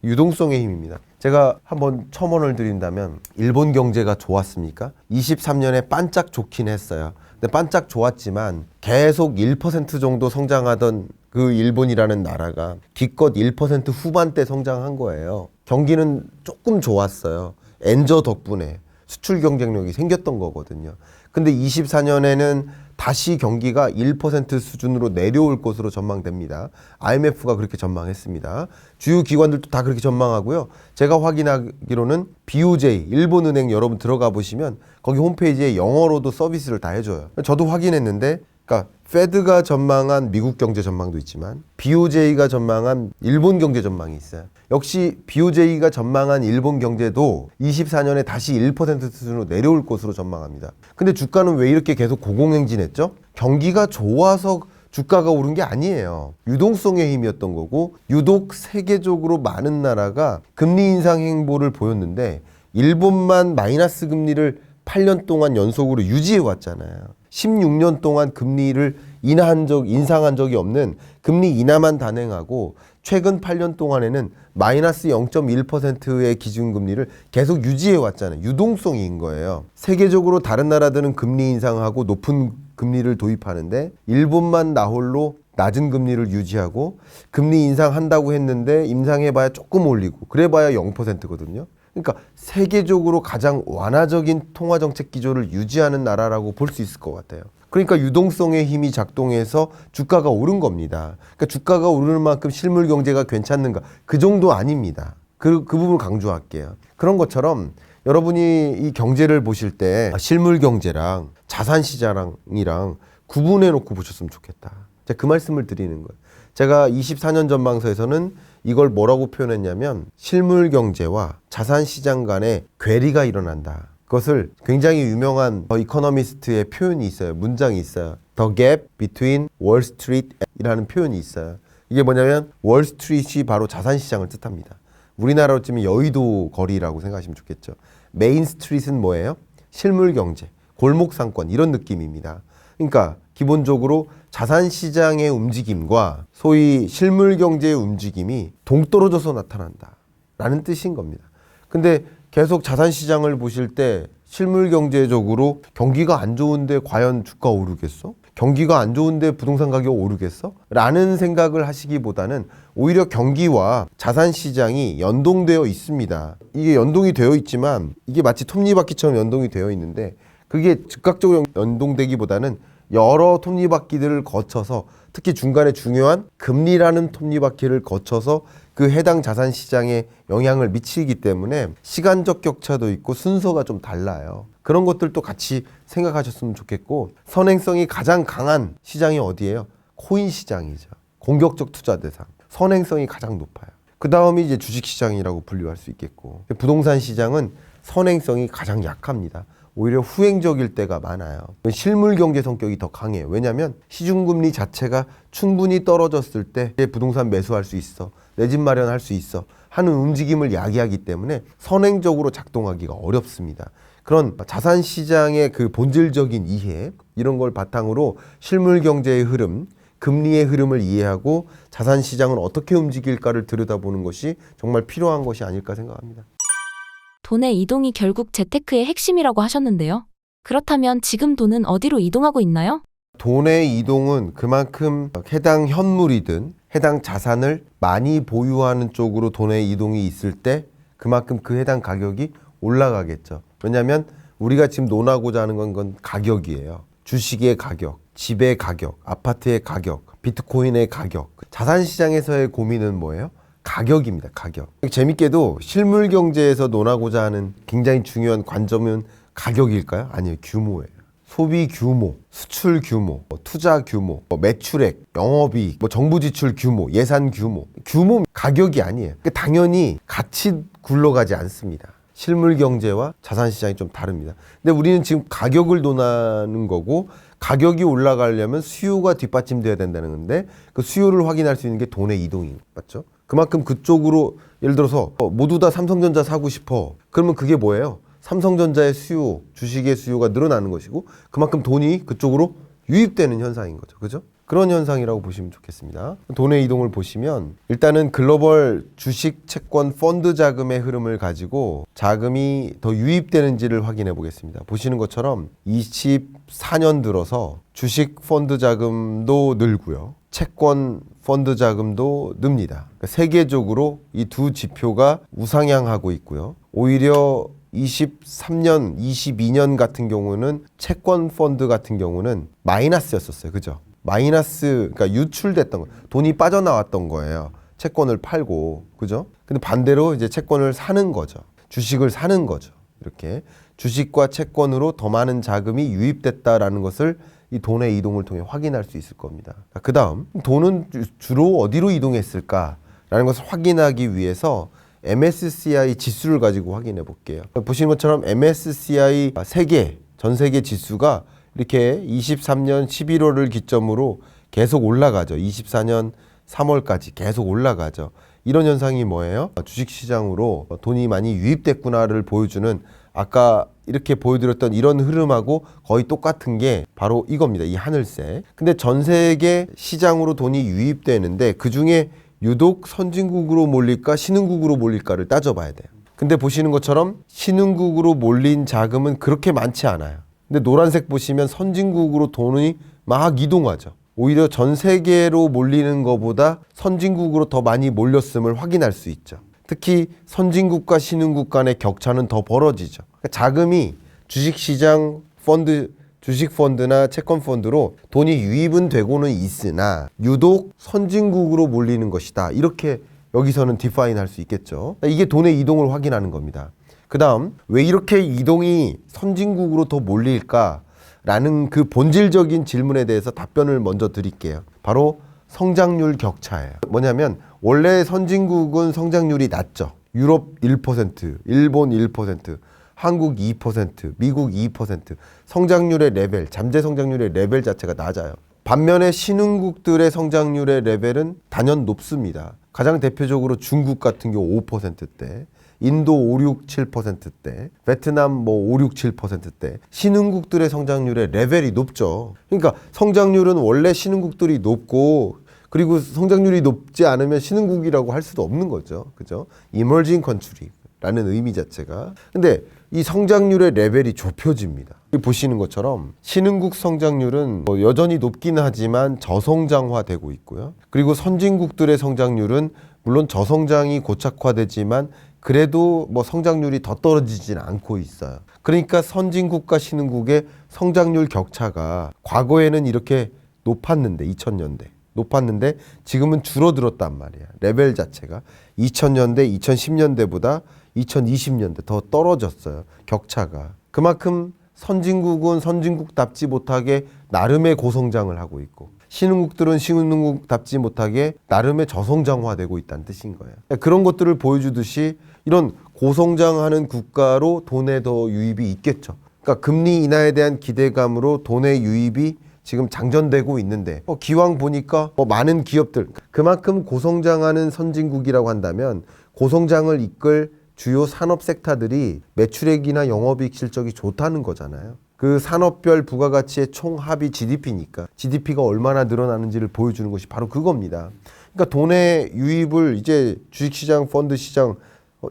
유동성의 힘입니다. 제가 한번 첨언을 드린다면 일본 경제가 좋았습니까? 23년에 반짝 좋긴 했어요. 근데 반짝 좋았지만 계속 1% 정도 성장하던 그 일본이라는 나라가 기껏 1% 후반대 성장한 거예요. 경기는 조금 좋았어요. 엔저 덕분에 수출 경쟁력이 생겼던 거거든요. 근데 24년에는 다시 경기가 1% 수준으로 내려올 것으로 전망됩니다. IMF가 그렇게 전망했습니다. 주요 기관들도 다 그렇게 전망하고요. 제가 확인하기로는 BOJ, 일본은행 여러분 들어가 보시면 거기 홈페이지에 영어로도 서비스를 다 해줘요. 저도 확인했는데, 그러니까 페드가 전망한 미국 경제 전망도 있지만 BOJ가 전망한 일본 경제 전망이 있어요. 역시 BOJ가 전망한 일본 경제도 24년에 다시 1% 수준으로 내려올 것으로 전망합니다. 근데 주가는 왜 이렇게 계속 고공행진했죠? 경기가 좋아서 주가가 오른 게 아니에요. 유동성의 힘이었던 거고, 유독 세계적으로 많은 나라가 금리 인상 행보를 보였는데 일본만 마이너스 금리를 8년 동안 연속으로 유지해 왔잖아요. 16년 동안 금리를 인상한 적이 없는 금리 인하만 단행하고 최근 8년 동안에는 마이너스 0.1%의 기준금리를 계속 유지해 왔잖아요. 유동성인 거예요. 세계적으로 다른 나라들은 금리 인상하고 높은 금리를 도입하는데 일본만 나홀로 낮은 금리를 유지하고 금리 인상한다고 했는데 인상해봐야 조금 올리고 그래봐야 0%거든요. 그러니까 세계적으로 가장 완화적인 통화정책 기조를 유지하는 나라라고 볼 수 있을 것 같아요. 그러니까 유동성의 힘이 작동해서 주가가 오른 겁니다. 그러니까 주가가 오르는 만큼 실물 경제가 괜찮는가? 그 정도 아닙니다. 그 부분을 강조할게요. 그런 것처럼 여러분이 이 경제를 보실 때 실물 경제랑 자산 시장이랑 구분해 놓고 보셨으면 좋겠다. 제가 그 말씀을 드리는 거예요. 제가 24년 전망서에서는 이걸 뭐라고 표현했냐면 실물 경제와 자산 시장 간의 괴리가 일어난다. 그것을 굉장히 유명한 이코노미스트의 표현이 있어요. 문장이 있어요. The gap between Wall Street이라는 표현이 있어요. 이게 뭐냐면 월스트리트이 바로 자산 시장을 뜻합니다. 우리나라로 치면 여의도 거리라고 생각하시면 좋겠죠. 메인 스트리트는 뭐예요? 실물 경제, 골목 상권 이런 느낌입니다. 그러니까 기본적으로 자산 시장의 움직임과 소위 실물 경제의 움직임이 동떨어져서 나타난다 라는 뜻인 겁니다. 근데 계속 자산 시장을 보실 때 실물 경제적으로 경기가 안 좋은데 과연 주가 오르겠어? 경기가 안 좋은데 부동산 가격 오르겠어? 라는 생각을 하시기보다는 오히려 경기와 자산 시장이 연동되어 있습니다. 이게 연동이 되어 있지만 이게 마치 톱니바퀴처럼 연동이 되어 있는데 그게 즉각적으로 연동되기보다는 여러 톱니바퀴들을 거쳐서 특히 중간에 중요한 금리라는 톱니바퀴를 거쳐서 그 해당 자산 시장에 영향을 미치기 때문에 시간적 격차도 있고 순서가 좀 달라요. 그런 것들도 같이 생각하셨으면 좋겠고, 선행성이 가장 강한 시장이 어디예요? 코인 시장이죠. 공격적 투자 대상. 선행성이 가장 높아요. 그 다음이 이제 주식 시장이라고 분류할 수 있겠고, 부동산 시장은 선행성이 가장 약합니다. 오히려 후행적일 때가 많아요. 실물 경제 성격이 더 강해요. 왜냐하면 시중금리 자체가 충분히 떨어졌을 때 부동산 매수할 수 있어, 내 집 마련할 수 있어 하는 움직임을 야기하기 때문에 선행적으로 작동하기가 어렵습니다. 그런 자산시장의 그 본질적인 이해, 이런 걸 바탕으로 실물 경제의 흐름, 금리의 흐름을 이해하고 자산 시장은 어떻게 움직일까를 들여다보는 것이 정말 필요한 것이 아닐까 생각합니다. 돈의 이동이 결국 재테크의 핵심이라고 하셨는데요. 그렇다면 지금 돈은 어디로 이동하고 있나요? 돈의 이동은 그만큼 해당 현물이든 해당 자산을 많이 보유하는 쪽으로 돈의 이동이 있을 때 그만큼 그 해당 가격이 올라가겠죠. 왜냐하면 우리가 지금 논하고자 하는 건 가격이에요. 주식의 가격, 집의 가격, 아파트의 가격, 비트코인의 가격. 자산시장에서의 고민은 뭐예요? 가격입니다. 가격. 재밌게도 실물 경제에서 논하고자 하는 굉장히 중요한 관점은 가격일까요? 아니에요. 규모예요. 소비 규모, 수출 규모, 투자 규모, 매출액, 영업이익, 정부 지출 규모, 예산 규모. 규모 가격이 아니에요. 당연히 같이 굴러가지 않습니다. 실물 경제와 자산 시장이 좀 다릅니다. 근데 우리는 지금 가격을 논하는 거고 가격이 올라가려면 수요가 뒷받침돼야 된다는 건데 그 수요를 확인할 수 있는 게 돈의 이동이 맞죠? 그만큼 그쪽으로 예를 들어서 모두 다 삼성전자 사고 싶어. 그러면 그게 뭐예요? 삼성전자의 수요, 주식의 수요가 늘어나는 것이고 그만큼 돈이 그쪽으로 유입되는 현상인 거죠. 그죠? 그런 현상이라고 보시면 좋겠습니다. 돈의 이동을 보시면 일단은 글로벌 주식, 채권, 펀드 자금의 흐름을 가지고 자금이 더 유입되는지를 확인해 보겠습니다. 보시는 것처럼 24년 들어서 주식 펀드 자금도 늘고요. 채권 펀드 자금도 늡니다. 그러니까 세계적으로 이 두 지표가 우상향하고 있고요. 오히려 23년, 22년 같은 경우는 채권 펀드 같은 경우는 마이너스였었어요. 그죠? 마이너스, 그러니까 유출됐던 거, 돈이 빠져나왔던 거예요. 채권을 팔고, 그죠? 근데 반대로 이제 채권을 사는 거죠. 주식을 사는 거죠. 이렇게 주식과 채권으로 더 많은 자금이 유입됐다라는 것을 이 돈의 이동을 통해 확인할 수 있을 겁니다. 그 다음, 돈은 주로 어디로 이동했을까라는 것을 확인하기 위해서 MSCI 지수를 가지고 확인해 볼게요. 보시는 것처럼 MSCI 세계, 전 세계 지수가 이렇게 23년 11월을 기점으로 계속 올라가죠. 24년 3월까지 계속 올라가죠. 이런 현상이 뭐예요? 주식시장으로 돈이 많이 유입됐구나를 보여주는 아까 이렇게 보여드렸던 이런 흐름하고 거의 똑같은 게 바로 이겁니다. 이 하늘색. 근데 전 세계 시장으로 돈이 유입되는데 그중에 유독 선진국으로 몰릴까 신흥국으로 몰릴까를 따져봐야 돼요. 근데 보시는 것처럼 신흥국으로 몰린 자금은 그렇게 많지 않아요. 근데 노란색 보시면 선진국으로 돈이 막 이동하죠. 오히려 전 세계로 몰리는 것보다 선진국으로 더 많이 몰렸음을 확인할 수 있죠. 특히 선진국과 신흥국 간의 격차는 더 벌어지죠. 그러니까 자금이 주식시장 펀드, 주식 펀드나 채권 펀드로 돈이 유입은 되고는 있으나 유독 선진국으로 몰리는 것이다. 이렇게 여기서는 디파인 할 수 있겠죠. 이게 돈의 이동을 확인하는 겁니다. 그 다음 왜 이렇게 이동이 선진국으로 더 몰릴까라는 그 본질적인 질문에 대해서 답변을 먼저 드릴게요. 바로 성장률 격차예요. 뭐냐면 원래 선진국은 성장률이 낮죠. 유럽 1%, 일본 1%, 한국 2%, 미국 2%, 성장률의 레벨, 잠재 성장률의 레벨 자체가 낮아요. 반면에 신흥국들의 성장률의 레벨은 단연 높습니다. 가장 대표적으로 중국 같은 경우 5%대, 인도 5, 6, 7%대, 베트남 5, 6, 7%대. 신흥국들의 성장률의 레벨이 높죠. 그러니까 성장률은 원래 신흥국들이 높고 그리고 성장률이 높지 않으면 신흥국이라고 할 수도 없는 거죠. 그죠? Emerging country라는 의미 자체가. 근데 이 성장률의 레벨이 좁혀집니다. 보시는 것처럼 신흥국 성장률은 여전히 높긴 하지만 저성장화되고 있고요. 그리고 선진국들의 성장률은 물론 저성장이 고착화되지만 그래도 성장률이 더 떨어지진 않고 있어요. 그러니까 선진국과 신흥국의 성장률 격차가 과거에는 이렇게 높았는데 2000년대 높았는데 지금은 줄어들었단 말이야. 레벨 자체가 2000년대, 2010년대보다 2020년대 더 떨어졌어요. 격차가. 그만큼 선진국은 선진국답지 못하게 나름의 고성장을 하고 있고 신흥국들은 신흥국답지 못하게 나름의 저성장화되고 있다는 뜻인 거예요. 그런 것들을 보여주듯이 이런 고성장하는 국가로 돈에 더 유입이 있겠죠. 그러니까 금리 인하에 대한 기대감으로 돈의 유입이 지금 장전되고 있는데 기왕 보니까 많은 기업들 그만큼 고성장하는 선진국이라고 한다면 고성장을 이끌 주요 산업 섹터들이 매출액이나 영업이익 실적이 좋다는 거잖아요. 그 산업별 부가가치의 총합이 GDP니까 GDP가 얼마나 늘어나는지를 보여주는 것이 바로 그겁니다. 그러니까 돈의 유입을 이제 주식시장, 펀드시장,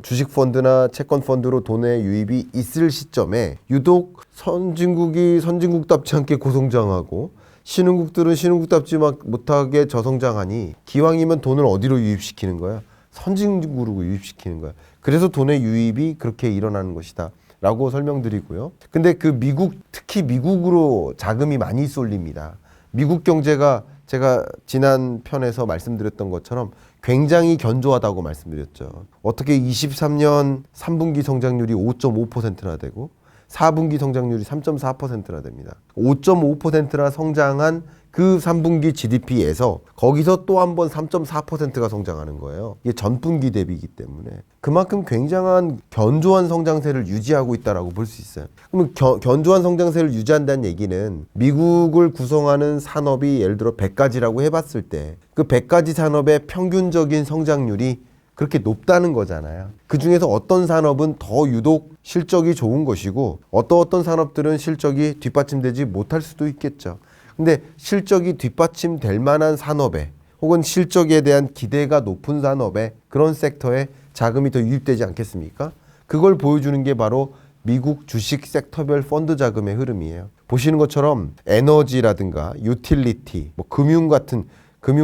주식 펀드나 채권 펀드로 돈의 유입이 있을 시점에 유독 선진국이 선진국답지 않게 고성장하고 신흥국들은 신흥국답지 못하게 저성장하니 기왕이면 돈을 어디로 유입시키는 거야? 선진국으로 유입시키는 거야. 그래서 돈의 유입이 그렇게 일어나는 것이다 라고 설명드리고요. 근데 그 미국, 특히 미국으로 자금이 많이 쏠립니다. 미국 경제가 제가 지난 편에서 말씀드렸던 것처럼 굉장히 견조하다고 말씀드렸죠. 어떻게 23년 3분기 성장률이 5.5%나 되고 4분기 성장률이 3.4%나 됩니다. 5.5%나 성장한 그 3분기 GDP에서 거기서 또 한 번 3.4%가 성장하는 거예요. 이게 전분기 대비이기 때문에 그만큼 굉장한 견조한 성장세를 유지하고 있다라고 볼 수 있어요. 그러면 견조한 성장세를 유지한다는 얘기는 미국을 구성하는 산업이 예를 들어 100가지라고 해봤을 때 그 100가지 산업의 평균적인 성장률이 그렇게 높다는 거잖아요. 그 중에서 어떤 산업은 더 유독 실적이 좋은 것이고 어떤 산업들은 실적이 뒷받침되지 못할 수도 있겠죠. 근데 실적이 뒷받침될 만한 산업에 혹은 실적에 대한 기대가 높은 산업에 그런 섹터에 자금이 더 유입되지 않겠습니까? 그걸 보여주는 게 바로 미국 주식 섹터별 펀드 자금의 흐름이에요. 보시는 것처럼 에너지라든가 유틸리티, 금융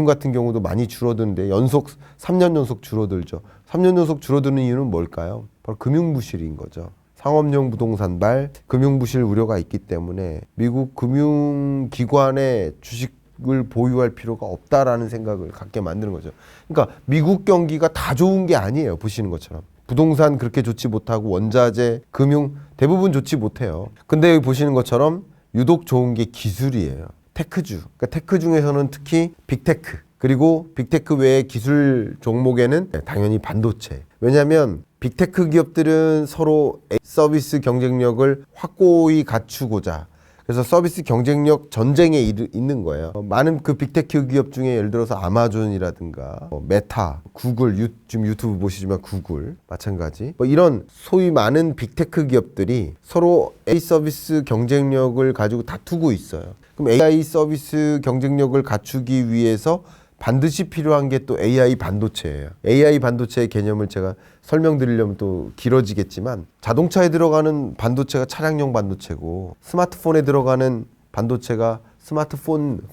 같은 경우도 많이 줄어드는데 3년 연속 줄어들죠. 3년 연속 줄어드는 이유는 뭘까요? 바로 금융부실인 거죠. 상업용 부동산발 금융부실 우려가 있기 때문에 미국 금융기관의 주식을 보유할 필요가 없다라는 생각을 갖게 만드는 거죠. 그러니까 미국 경기가 다 좋은 게 아니에요. 보시는 것처럼. 부동산 그렇게 좋지 못하고 원자재, 금융 대부분 좋지 못해요. 근데 여기 보시는 것처럼 유독 좋은 게 기술이에요. 테크주. 그러니까 테크 중에서는 특히 빅테크. 그리고 빅테크 외의 기술 종목에는 당연히 반도체. 왜냐하면 빅테크 기업들은 서로 서비스 경쟁력을 확고히 갖추고자 그래서 서비스 경쟁력 전쟁에 있는 거예요. 많은 그 빅테크 기업 중에 예를 들어서 아마존이라든가 메타, 구글, 지금 유튜브 보시지만 구글 마찬가지 이런 소위 많은 빅테크 기업들이 서로 AI 서비스 경쟁력을 가지고 다투고 있어요. 그럼 AI 서비스 경쟁력을 갖추기 위해서 반드시 필요한 게 또 AI 반도체예요. AI 반도체의 개념을 제가 설명드리려면 또 길어지겠지만 자동차에 들어가는 반도체가 차량용 반도체고 스마트폰에 들어가는 반도체가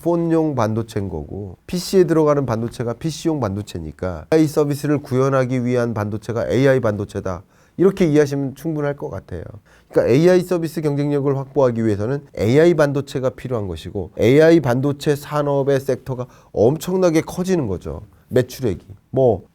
폰용 반도체인 거고 PC에 들어가는 반도체가 PC용 반도체니까 AI 서비스를 구현하기 위한 반도체가 AI 반도체다. 이렇게 이해하시면 충분할 것 같아요. 그러니까 AI 서비스 경쟁력을 확보하기 위해서는 AI 반도체가 필요한 것이고 AI 반도체 산업의 섹터가 엄청나게 커지는 거죠. 매출액이.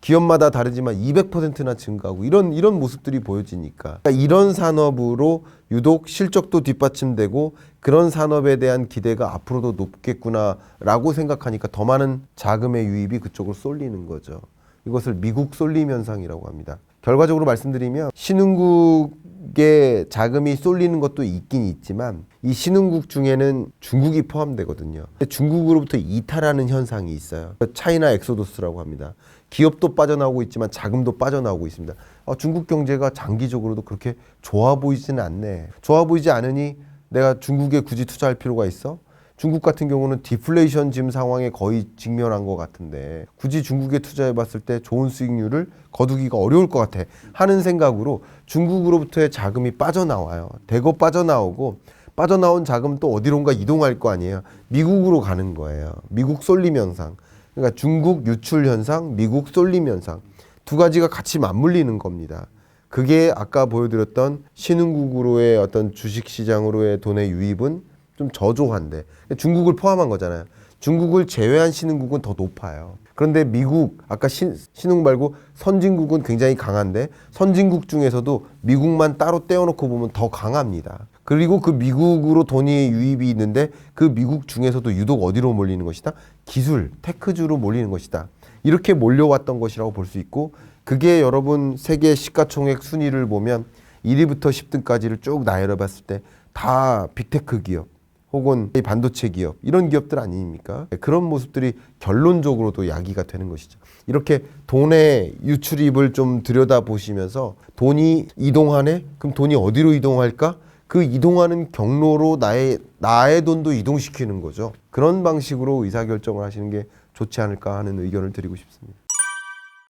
기업마다 다르지만 200%나 증가하고 이런 모습들이 보여지니까 그러니까 이런 산업으로 유독 실적도 뒷받침되고 그런 산업에 대한 기대가 앞으로도 높겠구나라고 생각하니까 더 많은 자금의 유입이 그쪽으로 쏠리는 거죠. 이것을 미국 쏠림 현상이라고 합니다. 결과적으로 말씀드리면 신흥국에 자금이 쏠리는 것도 있긴 있지만 이 신흥국 중에는 중국이 포함되거든요. 중국으로부터 이탈하는 현상이 있어요. 차이나 엑소더스라고 합니다. 기업도 빠져나오고 있지만 자금도 빠져나오고 있습니다. 중국 경제가 장기적으로도 그렇게 좋아 보이지는 않네. 좋아 보이지 않으니 내가 중국에 굳이 투자할 필요가 있어? 중국 같은 경우는 디플레이션 지금 상황에 거의 직면한 것 같은데 굳이 중국에 투자해 봤을 때 좋은 수익률을 거두기가 어려울 것 같아 하는 생각으로 중국으로부터의 자금이 빠져나와요. 대거 빠져나오고 빠져나온 자금 또 어디론가 이동할 거 아니에요. 미국으로 가는 거예요. 미국 쏠림 현상. 그러니까 중국 유출 현상, 미국 쏠림 현상. 두 가지가 같이 맞물리는 겁니다. 그게 아까 보여드렸던 신흥국으로의 어떤 주식시장으로의 돈의 유입은 좀 저조한데 중국을 포함한 거잖아요. 중국을 제외한 신흥국은 더 높아요. 그런데 미국, 아까 신흥 말고 선진국은 굉장히 강한데 선진국 중에서도 미국만 따로 떼어놓고 보면 더 강합니다. 그리고 그 미국으로 돈이 유입이 있는데 그 미국 중에서도 유독 어디로 몰리는 것이다? 기술, 테크주로 몰리는 것이다. 이렇게 몰려왔던 것이라고 볼 수 있고 그게 여러분 세계 시가총액 순위를 보면 1위부터 10등까지를 쭉 나열해 봤을 때 다 빅테크 기업 혹은 반도체 기업 이런 기업들 아닙니까? 그런 모습들이 결론적으로도 야기가 되는 것이죠. 이렇게 돈의 유출입을 좀 들여다보시면서 돈이 이동하네? 그럼 돈이 어디로 이동할까? 그 이동하는 경로로 나의 돈도 이동시키는 거죠. 그런 방식으로 의사결정을 하시는 게 좋지 않을까 하는 의견을 드리고 싶습니다.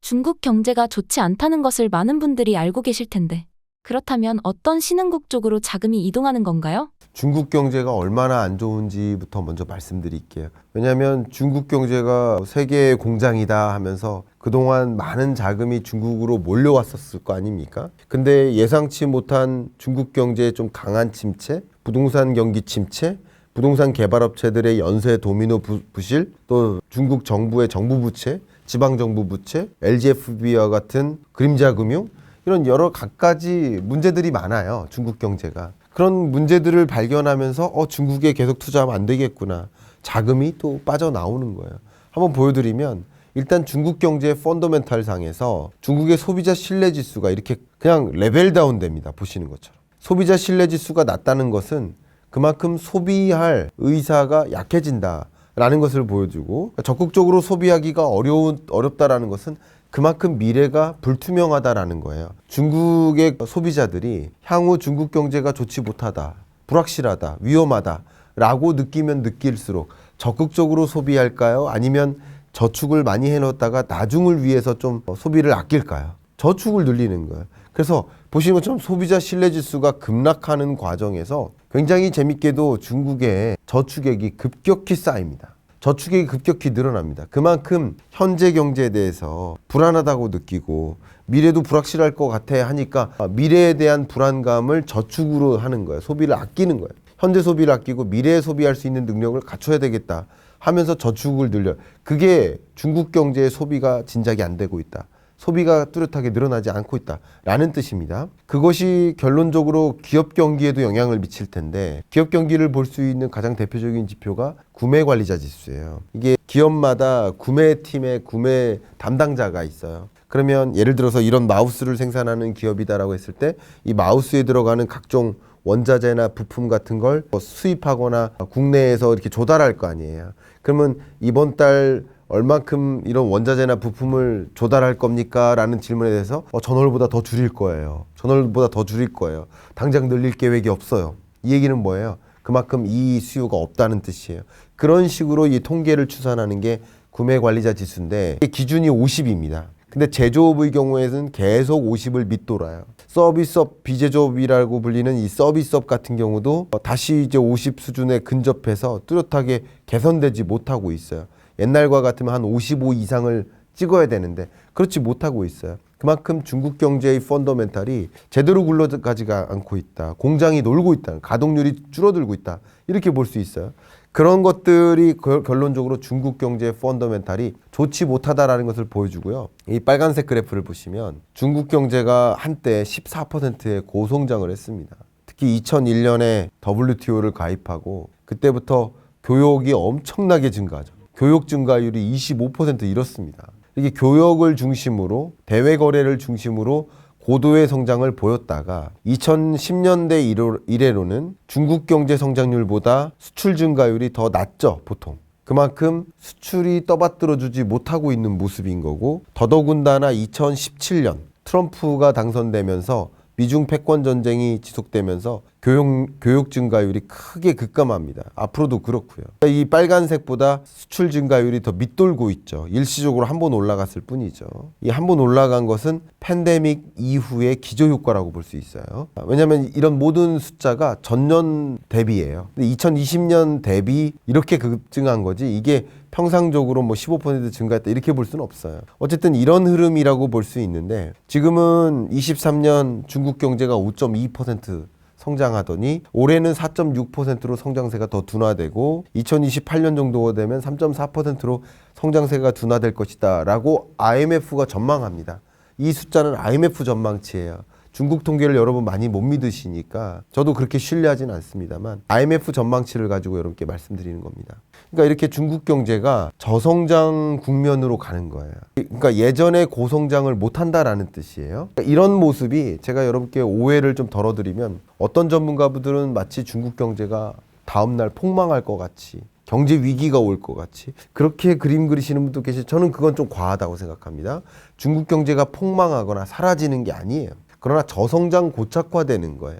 중국 경제가 좋지 않다는 것을 많은 분들이 알고 계실 텐데 그렇다면 어떤 신흥국 쪽으로 자금이 이동하는 건가요? 중국 경제가 얼마나 안 좋은지부터 먼저 말씀드릴게요. 왜냐하면 중국 경제가 세계의 공장이다 하면서 그동안 많은 자금이 중국으로 몰려왔었을 거 아닙니까? 근데 예상치 못한 중국 경제의 좀 강한 침체, 부동산 경기 침체, 부동산 개발업체들의 연쇄 도미노 부실, 또 중국 정부의 정부 부채, 지방정부 부채, LGFB와 같은 그림자 금융, 이런 여러 갖가지 문제들이 많아요. 중국 경제가. 그런 문제들을 발견하면서 중국에 계속 투자하면 안 되겠구나. 자금이 또 빠져나오는 거예요. 한번 보여드리면 일단 중국 경제의 펀더멘탈 상에서 중국의 소비자 신뢰 지수가 이렇게 그냥 레벨 다운 됩니다. 보시는 것처럼. 소비자 신뢰 지수가 낮다는 것은 그만큼 소비할 의사가 약해진다라는 것을 보여주고, 적극적으로 소비하기가 어렵다라는 것은 그만큼 미래가 불투명하다라는 거예요. 중국의 소비자들이 향후 중국 경제가 좋지 못하다, 불확실하다, 위험하다라고 느끼면 느낄수록 적극적으로 소비할까요? 아니면 저축을 많이 해놓다가 나중을 위해서 좀 소비를 아낄까요? 저축을 늘리는 거예요. 그래서 보시는 것처럼 소비자 신뢰지수가 급락하는 과정에서 굉장히 재밌게도 중국의 저축액이 급격히 쌓입니다. 저축액이 급격히 늘어납니다. 그만큼 현재 경제에 대해서 불안하다고 느끼고 미래도 불확실할 것 같아 하니까 미래에 대한 불안감을 저축으로 하는 거예요. 소비를 아끼는 거예요. 현재 소비를 아끼고 미래에 소비할 수 있는 능력을 갖춰야 되겠다 하면서 저축을 늘려요. 그게 중국 경제의 소비가 진작이 안 되고 있다. 소비가 뚜렷하게 늘어나지 않고 있다라는 뜻입니다. 그것이 결론적으로 기업 경기에도 영향을 미칠 텐데, 기업 경기를 볼 수 있는 가장 대표적인 지표가 구매 관리자 지수예요. 이게 기업마다 구매팀의 구매 담당자가 있어요. 그러면 예를 들어서 이런 마우스를 생산하는 기업이다라고 했을 때 이 마우스에 들어가는 각종 원자재나 부품 같은 걸 수입하거나 국내에서 이렇게 조달할 거 아니에요. 그러면 이번 달 얼만큼 이런 원자재나 부품을 조달할 겁니까? 라는 질문에 대해서 전월보다 더 줄일 거예요. 전월보다 더 줄일 거예요. 당장 늘릴 계획이 없어요. 이 얘기는 뭐예요? 그만큼 이 수요가 없다는 뜻이에요. 그런 식으로 이 통계를 추산하는 게 구매관리자 지수인데 기준이 50입니다. 근데 제조업의 경우에는 계속 50을 밑돌아요. 서비스업, 비제조업이라고 불리는 이 서비스업 같은 경우도 다시 이제 50 수준에 근접해서 뚜렷하게 개선되지 못하고 있어요. 옛날과 같으면 한 55 이상을 찍어야 되는데 그렇지 못하고 있어요. 그만큼 중국 경제의 펀더멘탈이 제대로 굴러가지가 않고 있다. 공장이 놀고 있다. 가동률이 줄어들고 있다. 이렇게 볼 수 있어요. 그런 것들이 결론적으로 중국 경제의 펀더멘탈이 좋지 못하다라는 것을 보여주고요. 이 빨간색 그래프를 보시면 중국 경제가 한때 14%의 고성장을 했습니다. 특히 2001년에 WTO를 가입하고 그때부터 교역이 엄청나게 증가하죠. 교역 증가율이 25% 이렇습니다. 이게 교역을 중심으로 대외 거래를 중심으로 고도의 성장을 보였다가 2010년대 이래로는 중국 경제 성장률보다 수출 증가율이 더 낮죠, 보통. 그만큼 수출이 떠받들어주지 못하고 있는 모습인 거고, 더더군다나 2017년 트럼프가 당선되면서 미중 패권 전쟁이 지속되면서 교역 증가율이 크게 급감합니다. 앞으로도 그렇고요. 이 빨간색보다 수출 증가율이 더 밑돌고 있죠. 일시적으로 한 번 올라갔을 뿐이죠. 이 한 번 올라간 것은 팬데믹 이후의 기저효과라고 볼 수 있어요. 왜냐하면 이런 모든 숫자가 전년 대비예요. 근데 2020년 대비 이렇게 급증한 거지 이게 평상적으로 뭐 15% 증가했다 이렇게 볼 수는 없어요. 어쨌든 이런 흐름이라고 볼 수 있는데, 지금은 23년 중국 경제가 5.2% 성장하더니 올해는 4.6%로 성장세가 더 둔화되고 2028년 정도가 되면 3.4%로 성장세가 둔화될 것이다 라고 IMF가 전망합니다. 이 숫자는 IMF 전망치예요. 중국 통계를 여러분 많이 못 믿으시니까 저도 그렇게 신뢰하진 않습니다만 IMF 전망치를 가지고 여러분께 말씀드리는 겁니다. 그러니까 이렇게 중국 경제가 저성장 국면으로 가는 거예요. 그러니까 예전에 고성장을 못한다라는 뜻이에요. 그러니까 이런 모습이 제가 여러분께 오해를 좀 덜어드리면, 어떤 전문가분들은 마치 중국 경제가 다음날 폭망할 것 같이, 경제 위기가 올 것 같이 그렇게 그림 그리시는 분도 계시. 저는 그건 좀 과하다고 생각합니다. 중국 경제가 폭망하거나 사라지는 게 아니에요. 그러나 저성장 고착화되는 거예요.